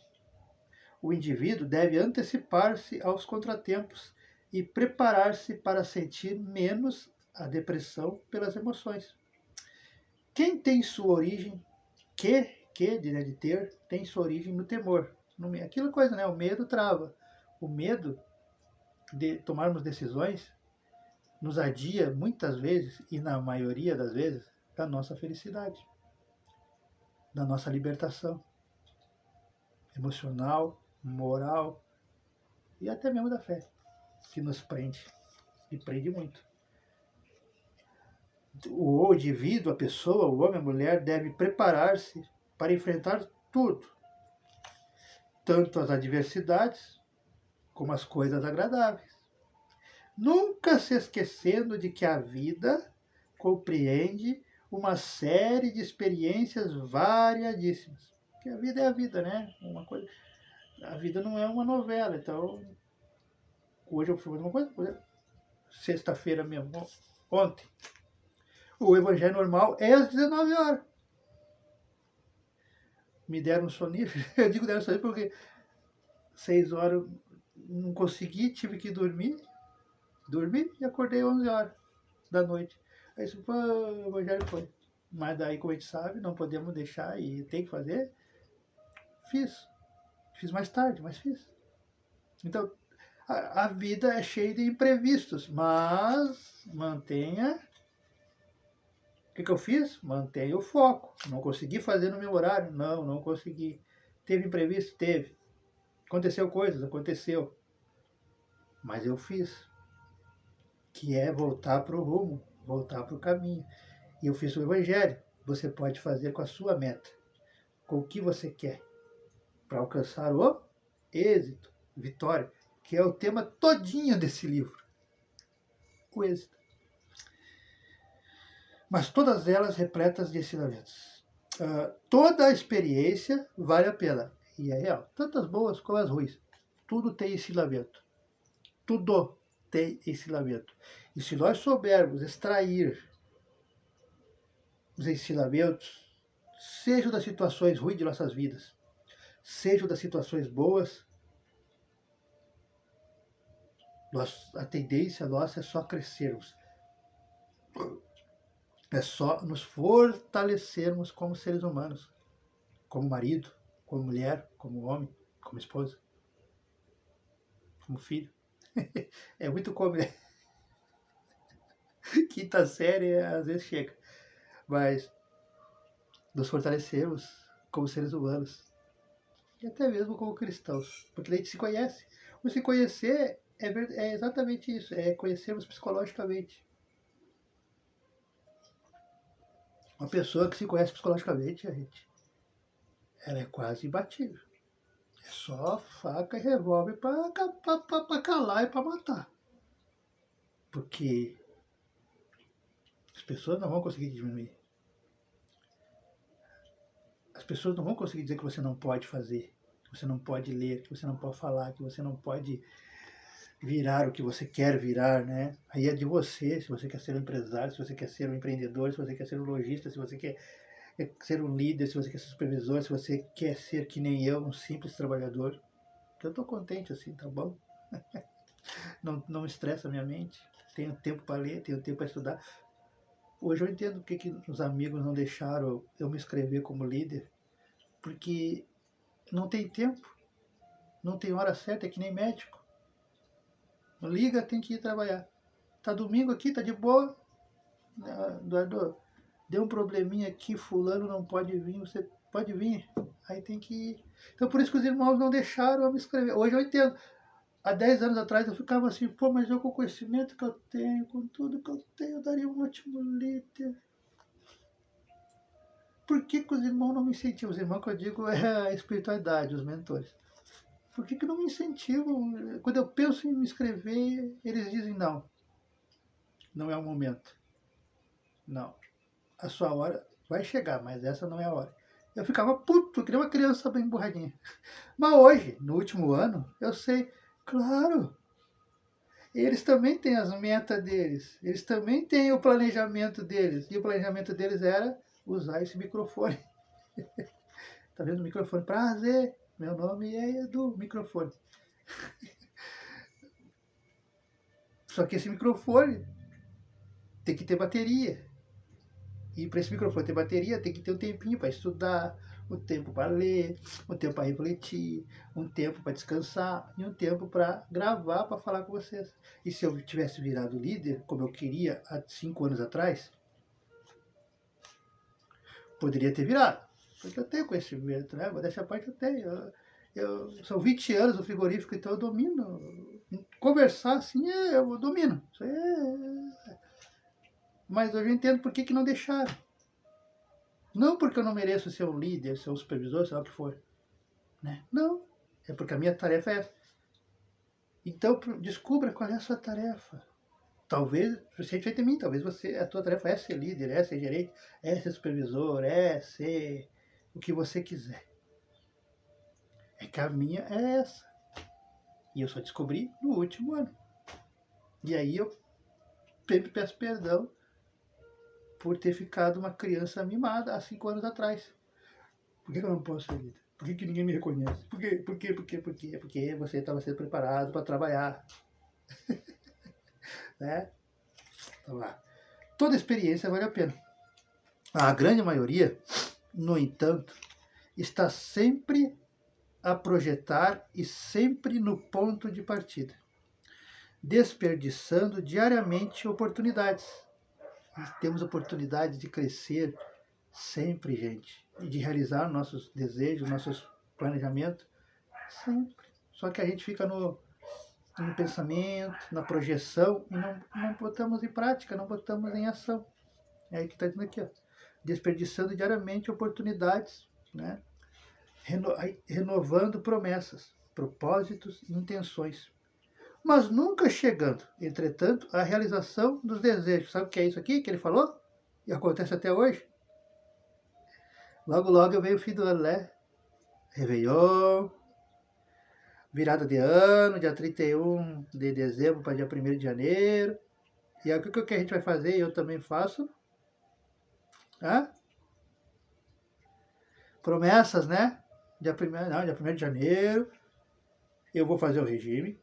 O indivíduo deve antecipar-se aos contratempos e preparar-se para sentir menos a depressão pelas emoções. Quem tem sua origem, de ter, tem sua origem no temor. Aquilo coisa, né? O medo trava. O medo de tomarmos decisões nos adia muitas vezes, e na maioria das vezes, da nossa felicidade, da nossa libertação emocional, moral e até mesmo da fé, que nos prende, e prende muito. O indivíduo, a pessoa, o homem, a mulher, deve preparar-se para enfrentar tudo, tanto as adversidades como as coisas agradáveis, nunca se esquecendo de que a vida compreende uma série de experiências variadíssimas. Porque a vida é a vida, né? A vida não é uma novela, então hoje eu fui fazer uma coisa, por exemplo, sexta-feira mesmo, ontem, o evangelho normal é às 19 horas. Me deram um sonífero, eu digo deram sonífero porque 6 horas eu não consegui, tive que dormi e acordei 11 horas da noite. Aí isso foi, o evangelho foi. Mas daí, como a gente sabe, não podemos deixar e tem que fazer. Fiz mais tarde, mas fiz. Então, A vida é cheia de imprevistos, mas mantenha... O que eu fiz? Mantenha o foco. Não consegui fazer no meu horário? Não consegui. Teve imprevisto? Teve. Aconteceu coisas? Aconteceu. Mas eu fiz. Que é voltar para o rumo, voltar para o caminho. E eu fiz o Evangelho. Você pode fazer com a sua meta, com o que você quer, para alcançar o êxito, vitória, que é o tema todinho desse livro. O êxito. Mas todas elas repletas de ensinamentos. Toda a experiência vale a pena. E é real. Tanto as boas como as ruins. Tudo tem ensinamento. Tudo tem ensinamento. E se nós soubermos extrair os ensinamentos, sejam das situações ruins de nossas vidas, sejam das situações boas, a tendência nossa é só crescermos. É só nos fortalecermos como seres humanos, como marido, como mulher, como homem, como esposa, como filho. É muito como... Quinta série às vezes chega. Mas nos fortalecermos como seres humanos. E até mesmo como cristãos. Porque a gente se conhece. O se conhecer é exatamente isso. É conhecermos psicologicamente. Uma pessoa que se conhece psicologicamente, ela é quase imbatível. É só faca e revólver para calar e para matar. Porque as pessoas não vão conseguir diminuir. As pessoas não vão conseguir dizer que você não pode fazer, que você não pode ler, que você não pode falar, que você não pode virar o que você quer virar, né? Aí é de você, se você quer ser um empresário, se você quer ser um empreendedor, se você quer ser um lojista, se você quer ser um líder, se você quer ser supervisor, se você quer ser que nem eu, um simples trabalhador. Eu estou contente assim, tá bom? Não estressa a minha mente. Tenho tempo para ler, tenho tempo para estudar. Hoje eu entendo porque os amigos não deixaram eu me inscrever como líder, porque não tem tempo, não tem hora certa, é que nem médico. Liga, tem que ir trabalhar. Tá domingo aqui, tá de boa. Eduardo, deu um probleminha aqui, fulano não pode vir, você pode vir. Aí tem que ir. Então por isso que os irmãos não deixaram eu me inscrever. Hoje eu entendo. Há 10 anos atrás eu ficava assim, pô, mas eu com o conhecimento que eu tenho, com tudo que eu tenho, eu daria um ótimo líder. Por que os irmãos não me incentivam? Os irmãos que eu digo é a espiritualidade, os mentores. Por que não me incentivam? Quando eu penso em me inscrever, eles dizem não. Não é o momento. Não. A sua hora vai chegar, mas essa não é a hora. Eu ficava puto, eu queria uma criança bem borradinha. Mas hoje, no último ano, eu sei, claro, eles também têm as metas deles. Eles também têm o planejamento deles. E o planejamento deles era usar esse microfone. Tá vendo o microfone? Prazer, meu nome é Edu, microfone. Só que esse microfone tem que ter bateria. E para esse microfone ter bateria, tem que ter um tempinho para estudar, um tempo para ler, um tempo para refletir, um tempo para descansar e um tempo para gravar, para falar com vocês. E se eu tivesse virado líder, como eu queria há 5 anos atrás, poderia ter virado. Porque eu tenho conhecimento, né? Vou deixar a parte que eu tenho. São 20 anos no frigorífico, então eu domino. Conversar assim, eu domino. Isso é... Mas hoje eu entendo por que não deixaram. Não porque eu não mereço ser um líder, ser um supervisor, sei lá o que for. Né? Não. É porque a minha tarefa é essa. Então, descubra qual é a sua tarefa. Talvez, você acredite em mim, talvez a tua tarefa é ser líder, é ser gerente, é ser supervisor, é ser o que você quiser. É que a minha é essa. E eu só descobri no último ano. E aí eu sempre peço perdão por ter ficado uma criança mimada há 5 anos atrás. Por que eu não posso ser líder? Por que ninguém me reconhece? Por quê? Porque você estava sendo preparado para trabalhar. Né? Então, lá. Toda experiência vale a pena. A grande maioria, no entanto, está sempre a projetar e sempre no ponto de partida. desperdiçando diariamente oportunidades. E temos oportunidade de crescer sempre, gente, e de realizar nossos desejos, nossos planejamentos, sempre. Só que a gente fica no pensamento, na projeção, e não botamos em prática, não botamos em ação. É aí que está dizendo aqui, ó, desperdiçando diariamente oportunidades, né? Renovando promessas, propósitos e intenções, mas nunca chegando, entretanto, à realização dos desejos. Sabe o que é isso aqui que ele falou? E acontece até hoje. Logo, logo eu venho o fim do ano, né? Réveillon, virada de ano, dia 31 de dezembro para dia 1º de janeiro. E aí o que a gente vai fazer, eu também faço? Hã? Promessas, né? Dia 1º de janeiro, eu vou fazer o regime.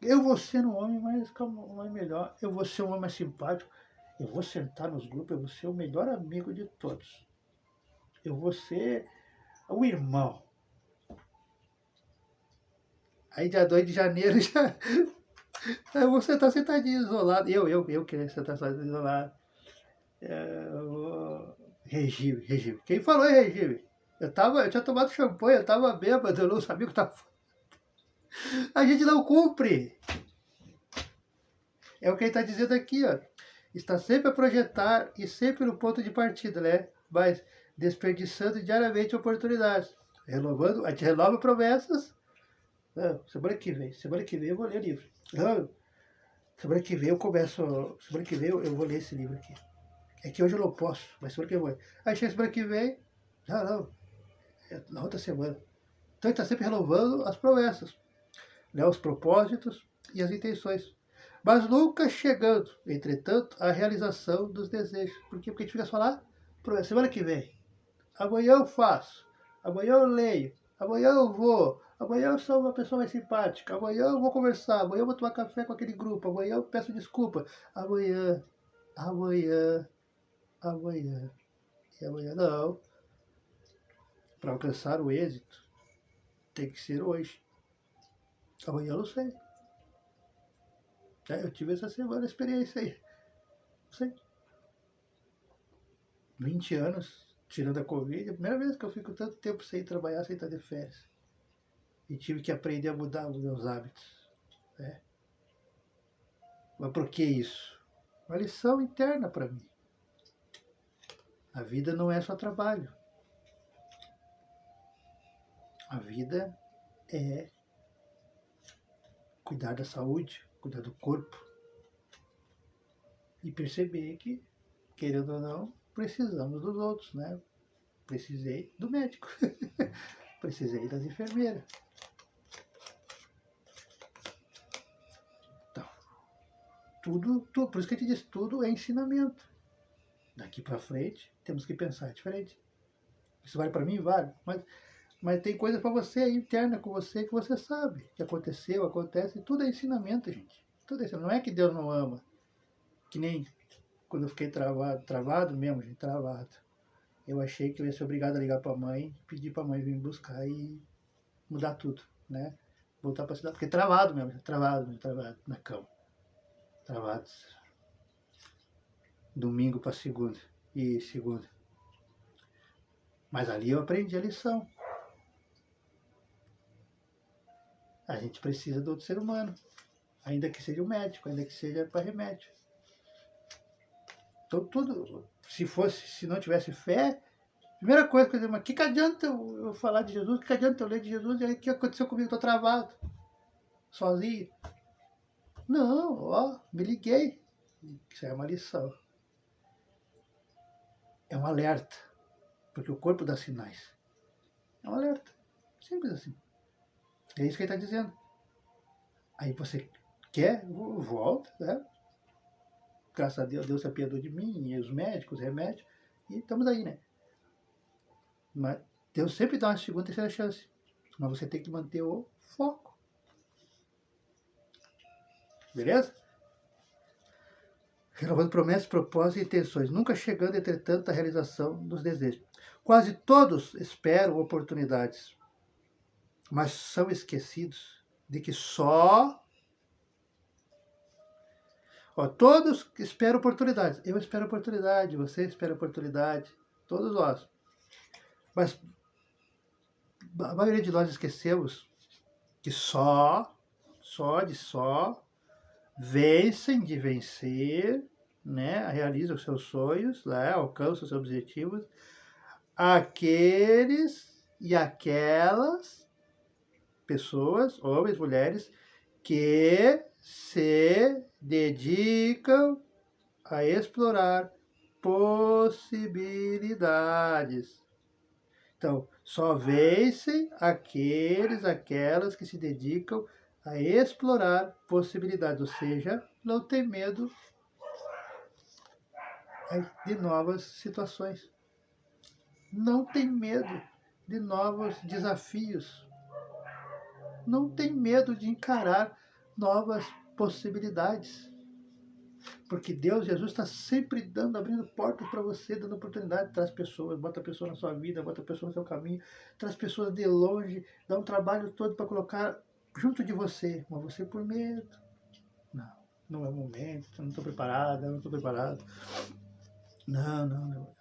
Eu vou ser um homem mais melhor. Eu vou ser um homem mais simpático. Eu vou sentar nos grupos, eu vou ser o melhor amigo de todos. Eu vou ser o irmão. Aí dia 2 de janeiro já. Eu vou sentar sentadinho, isolado. Eu queria sentar sozinho, isolado. Regime. Quem falou em regime? Eu tinha tomado champanhe, eu tava bêbado, eu não sabia o que tava. A gente não cumpre. É o que ele está dizendo aqui, ó. Está sempre a projetar e sempre no ponto de partida, né? Mas desperdiçando diariamente oportunidades. A gente renova promessas. Semana que vem eu vou ler o livro. Semana que vem eu começo. Semana que vem eu vou ler esse livro aqui. É que hoje eu não posso, mas semana que vem eu vou. Aí chega semana que vem. Não. É na outra semana. Então ele está sempre renovando as promessas, né? Os propósitos e as intenções. Mas nunca chegando, entretanto, à realização dos desejos. Por quê? Porque a gente fica só lá, semana que vem, amanhã eu faço, amanhã eu leio, amanhã eu vou, amanhã eu sou uma pessoa mais simpática, amanhã eu vou conversar, amanhã eu vou tomar café com aquele grupo, amanhã eu peço desculpa, amanhã, e amanhã não. Para alcançar o êxito, tem que ser hoje. Amanhã eu não sei. Eu tive essa semana a experiência aí. Não sei. 20 anos, tirando a Covid, é a primeira vez que eu fico tanto tempo sem trabalhar, sem estar de férias. E tive que aprender a mudar os meus hábitos. Né? Mas por que isso? Uma lição interna para mim. A vida não é só trabalho. A vida é cuidar da saúde, cuidar do corpo. E perceber que, querendo ou não, precisamos dos outros, né? Precisei do médico. Precisei das enfermeiras. Então, tudo, por isso que a gente diz, tudo é ensinamento. Daqui para frente, temos que pensar diferente. Isso vale para mim? Vale. Mas tem coisa para você interna com você que você sabe que aconteceu, acontece. Tudo é ensinamento, gente. Tudo é ensinamento. Não é que Deus não ama. Que nem quando eu fiquei travado mesmo, gente, travado. Eu achei que eu ia ser obrigado a ligar para a mãe, pedir para a mãe vir me buscar e mudar tudo, né? Voltar para a cidade. Fiquei travado mesmo, travado na cama. Travado. Domingo para segunda. E segunda. Mas ali eu aprendi a lição. A gente precisa do outro ser humano. Ainda que seja um médico, ainda que seja para remédio. Então tudo, se não tivesse fé, primeira coisa que eu digo, mas que adianta eu falar de Jesus, que adianta eu ler de Jesus, e aí o que aconteceu comigo? Estou travado, sozinho. Não, ó, me liguei. Isso é uma lição. É um alerta, porque o corpo dá sinais. É um alerta, simples assim. É isso que ele está dizendo. Aí você quer, volta, né? Graças a Deus, Deus se apiedou de mim, e os médicos, os remédios, e estamos aí, né? Mas Deus sempre dá uma segunda, terceira chance. Mas você tem que manter o foco. Beleza? Renovando promessas, propósitos e intenções, nunca chegando, entretanto, à realização dos desejos. Quase todos esperam oportunidades, mas são esquecidos de que só Ó, todos esperam oportunidades. Eu espero oportunidade, você espera oportunidade, todos nós. Mas a maioria de nós esquecemos que só vencem de vencer, né? Realizam os seus sonhos, né? Alcançam os seus objetivos, aqueles e aquelas pessoas, homens, mulheres, que se dedicam a explorar possibilidades. Então, só vencem aquelas que se dedicam a explorar possibilidades, ou seja, não tem medo de novas situações. Não tem medo de novos desafios. Não tem medo de encarar novas possibilidades. Porque Deus, Jesus, está sempre abrindo portas para você, dando oportunidade, traz pessoas, bota a pessoa na sua vida, bota a pessoa no seu caminho, traz pessoas de longe, dá um trabalho todo para colocar junto de você, mas você por medo. Não é o momento, eu não estou preparado, eu não estou preparado. Não.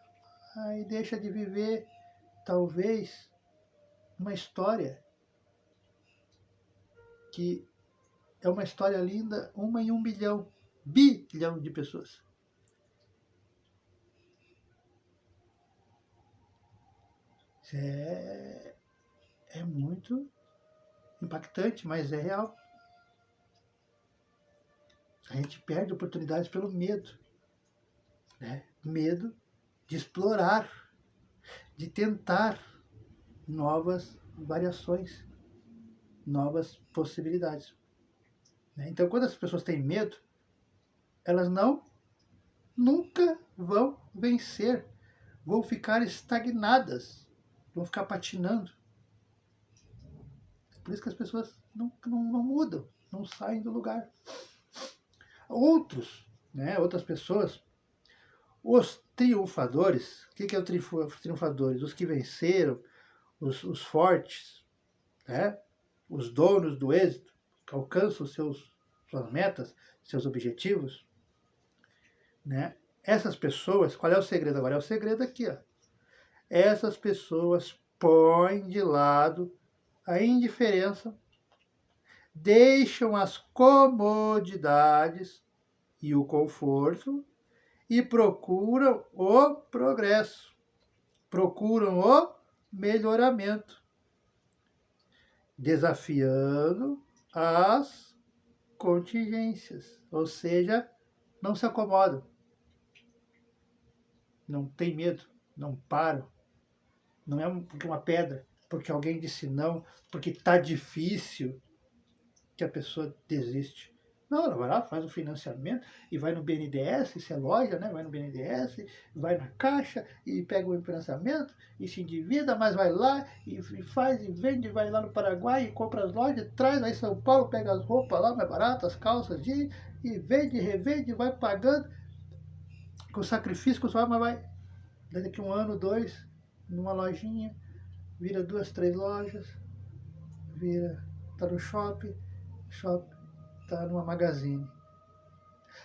Aí deixa de viver, talvez, uma história que é uma história linda, 1 em 1 bilhão de pessoas. Isso é muito impactante, mas é real. A gente perde oportunidades pelo medo, né? Medo de explorar, de tentar novas variações, novas possibilidades. Então, quando as pessoas têm medo, elas nunca vão vencer, vão ficar estagnadas, vão ficar patinando. Por isso que as pessoas não mudam, não saem do lugar. Outras pessoas, os triunfadores, o que é os triunfadores? Os que venceram, os fortes, né? Os donos do êxito, que alcançam suas metas, seus objetivos, né? Essas pessoas, qual é o segredo agora? É o segredo aqui, ó. Essas pessoas põem de lado a indiferença, deixam as comodidades e o conforto e procuram o progresso, procuram o melhoramento, desafiando as contingências, ou seja, não se acomodam, não tem medo, não param, não é porque uma pedra, porque alguém disse não, porque está difícil que a pessoa desiste. Não, ela vai lá, faz o financiamento e vai no BNDES, isso é loja, né? Vai no BNDES, vai na Caixa e pega o financiamento e se endivida, mas vai lá e faz e vende, vai lá no Paraguai e compra as lojas, traz aí São Paulo, pega as roupas lá mais baratas, as calças, e vende, revende, vai pagando com sacrifício, com suor, mas vai daqui 1 ano, 2, numa lojinha, vira 2, 3 lojas, tá no shopping tá numa Magazine.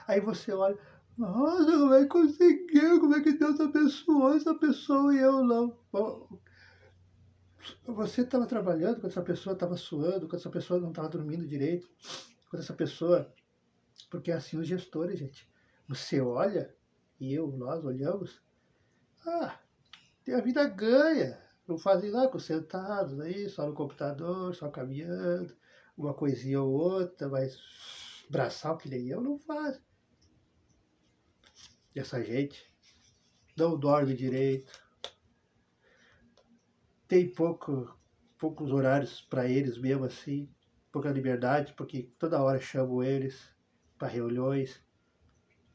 Aí você olha, nossa, como é que conseguiu? Como é que Deus abençoou essa pessoa e eu não? Bom, você estava trabalhando quando essa pessoa estava suando, quando essa pessoa não estava dormindo direito, quando essa pessoa... Porque é assim os gestores, gente. Você olha, e nós olhamos, tem a vida ganha. Não fazem lá sentados aí, só no computador, só caminhando, uma coisinha ou outra, mas braçal que nem eu não faz. E essa gente não dorme direito, tem poucos horários para eles mesmo assim, pouca liberdade, porque toda hora chamam eles para reuniões,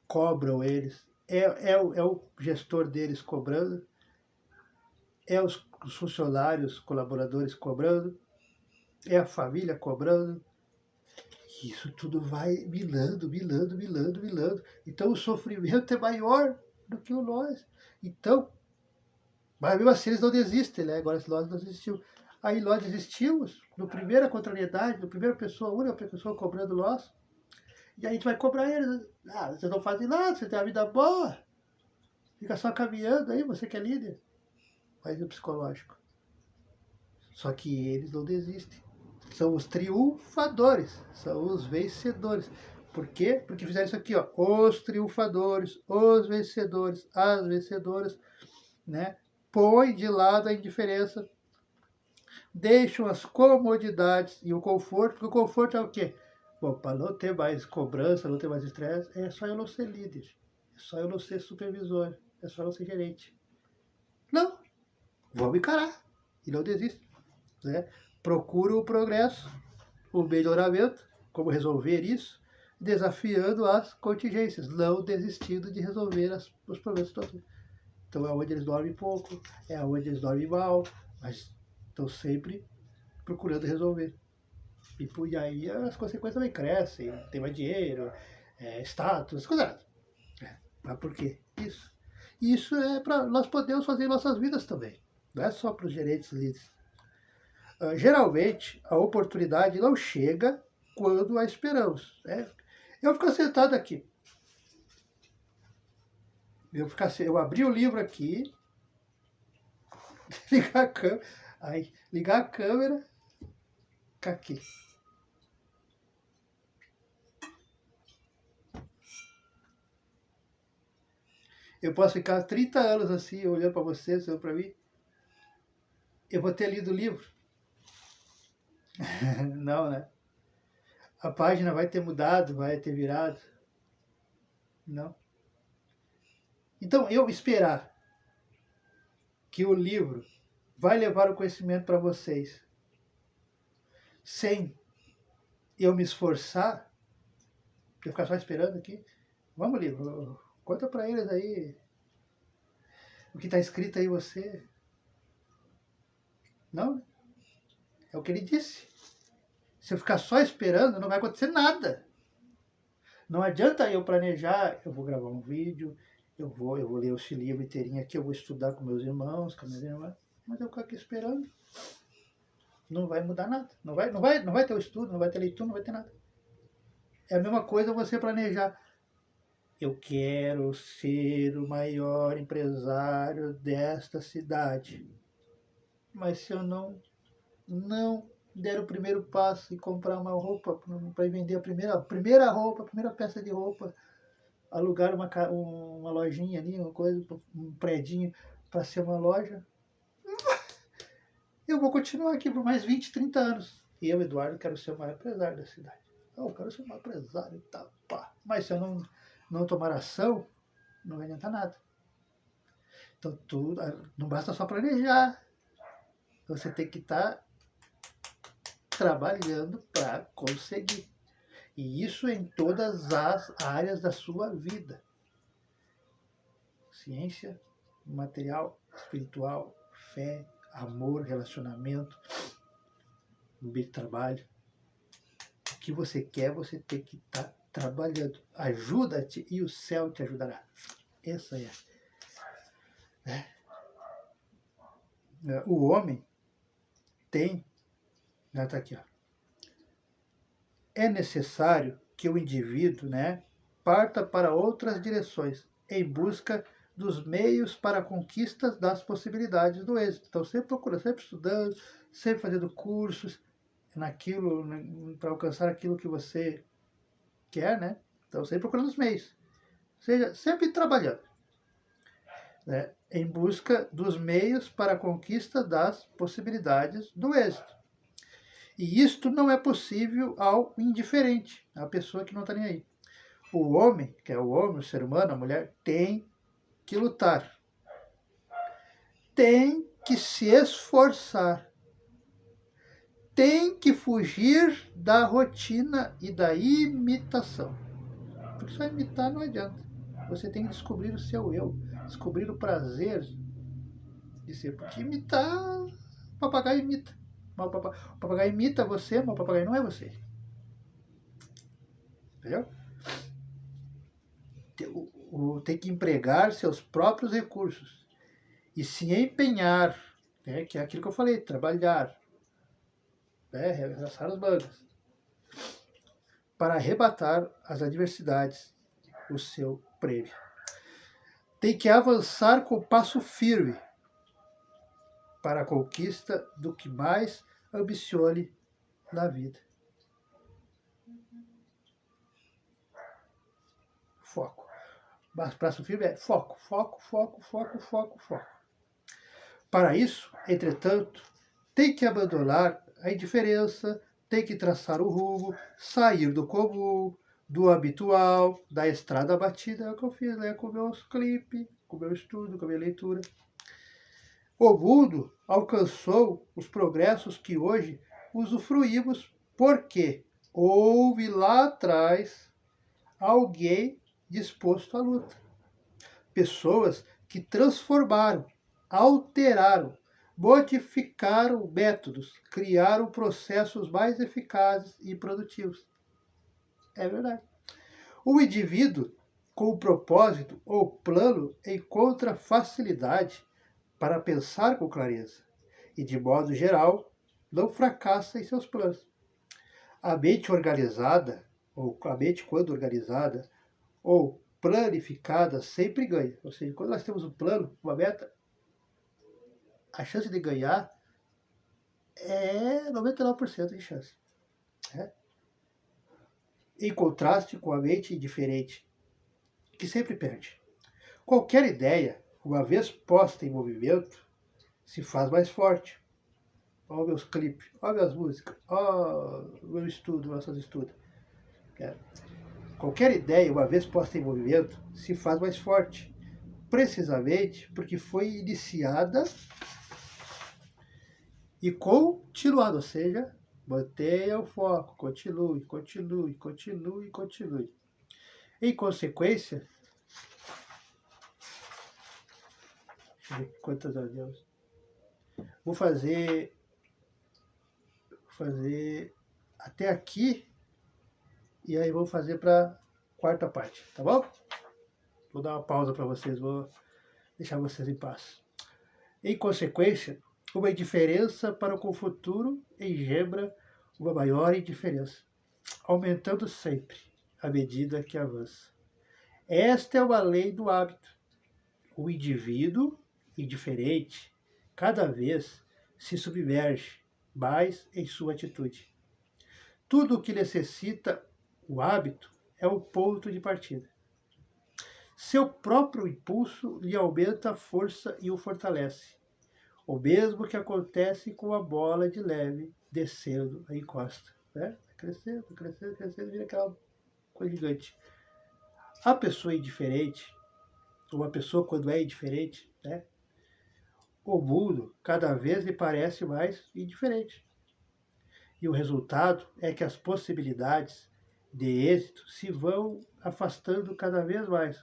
cobram eles, é o gestor deles cobrando, é os funcionários, colaboradores cobrando, é a família cobrando. Isso tudo vai milando. Então o sofrimento é maior do que o nós. Então, mas mesmo assim eles não desistem, né? Agora nós não desistimos. Aí nós desistimos, no primeira contrariedade, no primeira pessoa, a única pessoa cobrando nós. E aí a gente vai cobrar eles. Ah, vocês não fazem nada, você tem uma vida boa. Fica só caminhando aí, você que é líder. Faz o psicológico. Só que eles não desistem. São os triunfadores, são os vencedores. Por quê? Porque fizeram isso aqui, ó. Os triunfadores, os vencedores, as vencedoras, né? Põe de lado a indiferença, deixam as comodidades e o conforto, porque o conforto é o quê? Bom, para não ter mais cobrança, não ter mais estresse, é só eu não ser líder, é só eu não ser supervisor, é só eu não ser gerente. Não, vamos encarar e não desista, né? Procura o progresso, o melhoramento, como resolver isso, desafiando as contingências, não desistindo de resolver os problemas todos. Então é onde eles dormem pouco, é onde eles dormem mal, mas estão sempre procurando resolver. E aí as consequências também crescem, tem mais dinheiro, status, coisas. Mas por quê? Isso. Isso é para nós podermos fazer em nossas vidas também. Não é só para os gerentes líderes. Geralmente, a oportunidade não chega quando a esperamos. Eu ficar sentado aqui. Eu abri o livro aqui, ligar a câmera, ficar aqui. Eu posso ficar 30 anos assim, olhando para vocês, olhando para mim. Eu vou ter lido o livro? Não, né? A página vai ter mudado, vai ter virado. Não. Então, eu esperar que o livro vai levar o conhecimento para vocês sem eu me esforçar, eu ficar só esperando aqui. Vamos, livro, conta para eles aí o que está escrito aí você. Não, é o que ele disse. Se eu ficar só esperando, não vai acontecer nada. Não adianta eu planejar, eu vou gravar um vídeo, eu vou ler esse livro inteirinho aqui, eu vou estudar com meus irmãos, com minhas irmãs, mas eu ficar aqui esperando, não vai mudar nada. Não vai ter o estudo, não vai ter leitura, não vai ter nada. É a mesma coisa você planejar. Eu quero ser o maior empresário desta cidade. Mas se eu não der o primeiro passo e comprar uma roupa para vender a primeira roupa, a primeira peça de roupa, alugar uma lojinha ali, uma coisa, um predinho para ser uma loja, eu vou continuar aqui por mais 20, 30 anos. E eu, Eduardo, quero ser o maior empresário da cidade. Eu quero ser o maior empresário e tal, pá. Mas se eu não tomar ação, não vai adiantar nada. Então, não basta só planejar. Você tem que estar trabalhando para conseguir. E isso em todas as áreas da sua vida. Ciência, material, espiritual, fé, amor, relacionamento, ambiente de trabalho. O que você quer, você tem que estar trabalhando. Ajuda-te e o céu te ajudará. Essa é. O homem tem. Está aqui, ó. É necessário que o indivíduo, parta para outras direções em busca dos meios para a conquista das possibilidades do êxito. Então, sempre procura, sempre estudando, sempre fazendo cursos naquilo, para alcançar aquilo que você quer, né? Então, sempre procurando os meios. Ou seja, sempre trabalhando, em busca dos meios para a conquista das possibilidades do êxito. E isto não é possível ao indiferente, a pessoa que não está nem aí. O homem, que é o homem, o ser humano, a mulher, tem que lutar. Tem que se esforçar. Tem que fugir da rotina e da imitação. Porque só imitar não adianta. Você tem que descobrir o seu eu, descobrir o prazer de ser. Porque imitar, o papagaio imita. O papagaio imita você, mas o papagaio não é você. Entendeu? Tem que empregar seus próprios recursos e se empenhar, que é aquilo que eu falei, trabalhar, arregaçar as mangas, para arrebatar as adversidades o seu prêmio. Tem que avançar com passo firme para a conquista do que mais ambicione na vida. Foco. Mas passo firme é foco, foco, foco, foco, foco, foco. Para isso, entretanto, tem que abandonar a indiferença, tem que traçar o rumo, sair do comum, do habitual, da estrada batida. É o que eu fiz, né? Com meus clipes, com meu estudo, com a minha leitura. O mundo alcançou os progressos que hoje usufruímos porque houve lá atrás alguém disposto à luta. Pessoas que transformaram, alteraram, modificaram métodos, criaram processos mais eficazes e produtivos. É verdade. O indivíduo, com o propósito ou plano, encontra facilidade para pensar com clareza e, de modo geral, não fracassa em seus planos. A mente organizada, ou a mente quando organizada, ou planificada, sempre ganha. Ou seja, quando nós temos um plano, uma meta, a chance de ganhar é 99% de chance. Né? Em contraste com a mente indiferente, que sempre perde. Qualquer ideia, uma vez posta em movimento, se faz mais forte. Olha meus clipes, olha minhas músicas, olha o meu estudo, nossos estudos. Qualquer ideia, uma vez posta em movimento, se faz mais forte. Precisamente porque foi iniciada e continuada, ou seja, mantenha o foco, continue, continue, continue, continue. Em consequência, deixa eu ver quantas aviões. Vou fazer até aqui e aí vou fazer para quarta parte, tá bom? Vou dar uma pausa para vocês, vou deixar vocês em paz. Em consequência, uma indiferença para com o futuro engendra uma maior indiferença, aumentando sempre à medida que avança. Esta é uma lei do hábito. O indivíduo indiferente cada vez se submerge mais em sua atitude. Tudo o que necessita o hábito é o ponto de partida. Seu próprio impulso lhe aumenta a força e o fortalece. O mesmo que acontece com a bola de leve descendo a encosta. Né? Crescendo, crescendo, crescendo, vira aquela coisa gigante. A pessoa indiferente, uma pessoa quando é indiferente, né? O mundo cada vez lhe parece mais indiferente. E o resultado é que as possibilidades de êxito se vão afastando cada vez mais.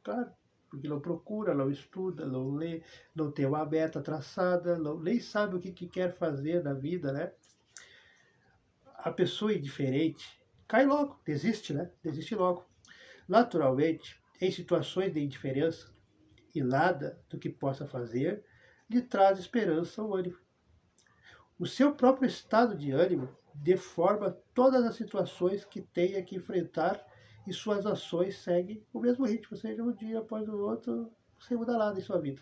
Claro, porque não procura, não estuda, não lê, não tem uma meta traçada, nem sabe o que quer fazer na vida, né? A pessoa indiferente cai logo, desiste, né? Desiste logo. Naturalmente, em situações de indiferença e nada do que possa fazer lhe traz esperança ou ânimo. O seu próprio estado de ânimo deforma todas as situações que tenha que enfrentar e suas ações seguem o mesmo ritmo, ou seja, um dia após o outro, sem mudar nada em sua vida.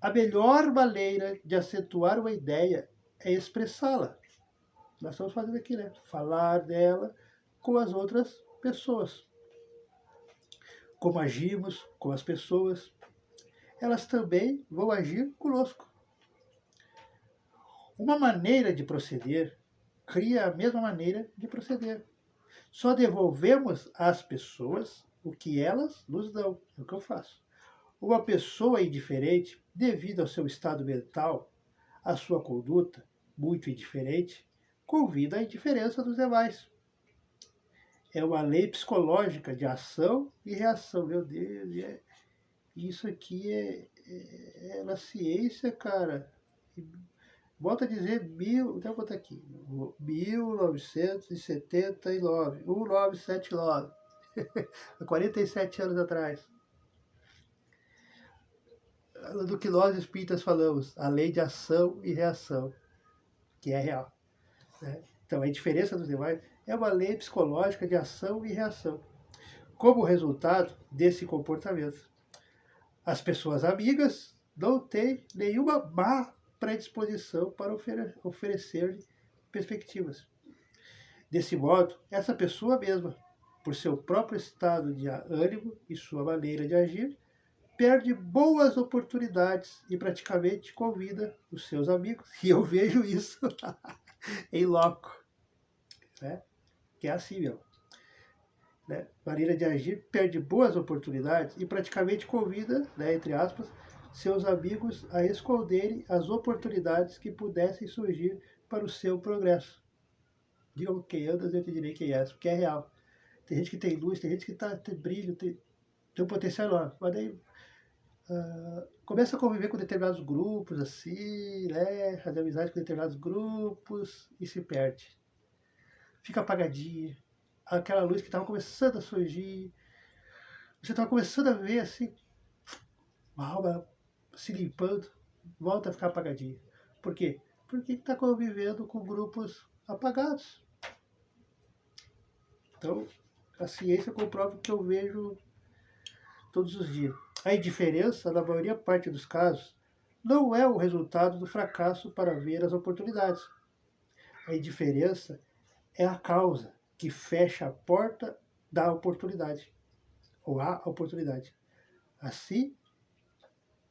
A melhor maneira de acentuar uma ideia é expressá-la. Nós estamos fazendo aqui, né? Falar dela com as outras pessoas. Como agimos com as pessoas, elas também vão agir conosco. Uma maneira de proceder cria a mesma maneira de proceder. Só devolvemos às pessoas o que elas nos dão. É o que eu faço. Uma pessoa indiferente, devido ao seu estado mental, à sua conduta muito indiferente, convida a indiferença dos demais. É uma lei psicológica de ação e reação. Meu Deus, isso aqui é na ciência, cara. Volto a dizer, deixa eu botar aqui, 1979, 1979, há 47 anos atrás. Do que nós espíritas falamos, a lei de ação e reação, que é real. Né? Então, a indiferença dos demais é uma lei psicológica de ação e reação. Como resultado desse comportamento, as pessoas amigas não têm nenhuma má predisposição para oferecer-lhe perspectivas. Desse modo, essa pessoa mesma, por seu próprio estado de ânimo e sua maneira de agir, perde boas oportunidades e praticamente convida os seus amigos. E eu vejo isso em loco, né? Que é assim mesmo. Né? Maneira de agir, perde boas oportunidades e praticamente convida, né, entre aspas, seus amigos a esconderem as oportunidades que pudessem surgir para o seu progresso. Digam quem andas, eu te direi quem és, porque é real. Tem gente que tem luz, tem gente que tem brilho, tem um potencial enorme. Mas daí começa a conviver com determinados grupos, assim, né? Fazer amizade com determinados grupos e se perde. Fica apagadinha. Aquela luz que estava começando a surgir. Você estava começando a ver, assim, uma alma se limpando, volta a ficar apagadinha. Por quê? Porque está convivendo com grupos apagados. Então, a ciência comprova o que eu vejo todos os dias. A indiferença, na maioria parte dos casos, não é o resultado do fracasso para ver as oportunidades. A indiferença é a causa que fecha a porta da oportunidade, ou à oportunidade. Assim,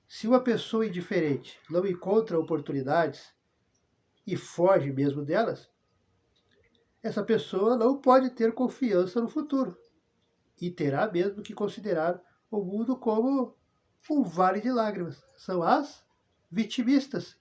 se uma pessoa indiferente não encontra oportunidades e foge mesmo delas, essa pessoa não pode ter confiança no futuro e terá mesmo que considerar o mundo como um vale de lágrimas. São as vitimistas.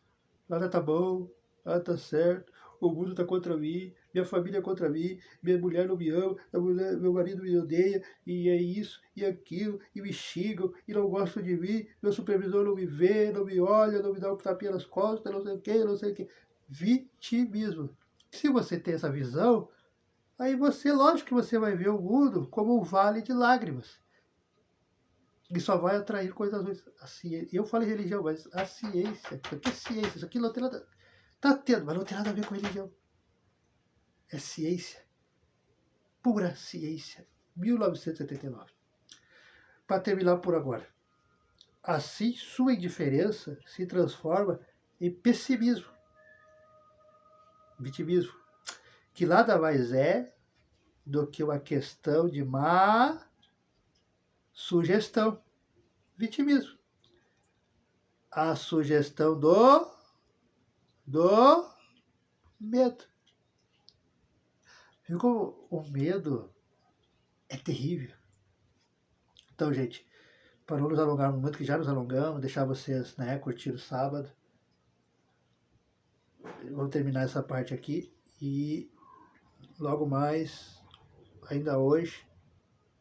Nada tá bom, nada tá certo, o mundo está contra mim, minha família é contra mim, minha mulher não me ama, meu marido me odeia, e é isso, e aquilo, e me xingam, e não gostam de mim, meu supervisor não me vê, não me olha, não me dá um tapinha nas costas, não sei o que, não sei o que. Vitimismo. Se você tem essa visão, aí você, lógico que você vai ver o mundo como um vale de lágrimas. E só vai atrair coisas ruins. A ciência, eu falo em religião, mas a ciência, o que é ciência? Isso aqui não tem nada. Tá tendo, mas não tem nada a ver com religião. É ciência. Pura ciência. 1979. Para terminar por agora. Assim, sua indiferença se transforma em pessimismo, vitimismo, que nada mais é do que uma questão de má sugestão. Vitimismo. A sugestão do medo. Viu como o medo é terrível? Então, gente, para não nos alongarmos muito, que já nos alongamos, deixar vocês, né, curtir o sábado. Vamos terminar essa parte aqui e logo mais, ainda hoje,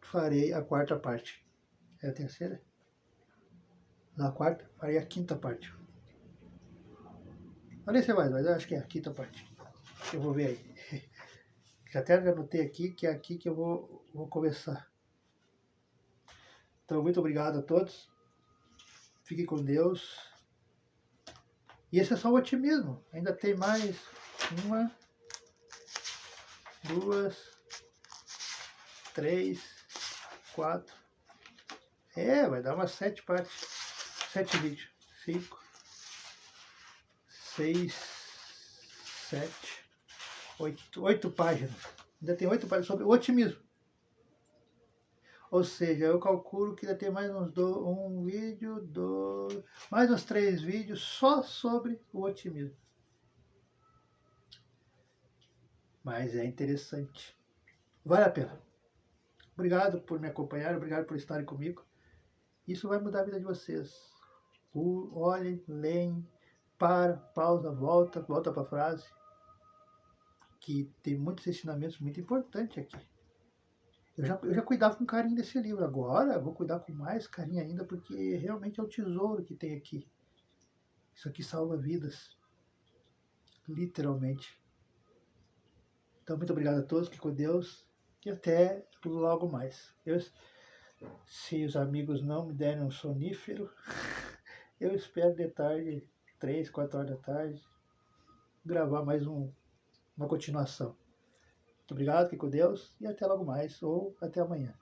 farei a quarta parte. É a terceira? Na quarta, farei a quinta parte. Não nem sei mais, mas eu acho que é a quinta parte. Eu vou ver aí. Já até anotei aqui que é aqui que eu vou começar. Então, muito obrigado a todos. Fiquem com Deus. E esse é só o otimismo. Ainda tem mais uma, duas, três, quatro. Vai dar umas 7 partes. 7 vídeos. 5, 6, 7, 8 páginas. Ainda tem 8 páginas sobre o otimismo. Ou seja, eu calculo que ainda tem mais um vídeo, mais uns 3 vídeos só sobre o otimismo. Mas é interessante. Vale a pena. Obrigado por me acompanhar, obrigado por estarem comigo. Isso vai mudar a vida de vocês. Olhem, leem, pausa, volta para a frase. Que tem muitos ensinamentos muito importantes aqui. Eu já cuidava com carinho desse livro. Agora eu vou cuidar com mais carinho ainda, porque realmente é o tesouro que tem aqui. Isso aqui salva vidas. Literalmente. Então, muito obrigado a todos. Fique com Deus. E até logo mais. Se os amigos não me derem um sonífero, eu espero de tarde, 3, 4 horas da tarde, gravar mais uma continuação. Muito obrigado, fique com Deus e até logo mais, ou até amanhã.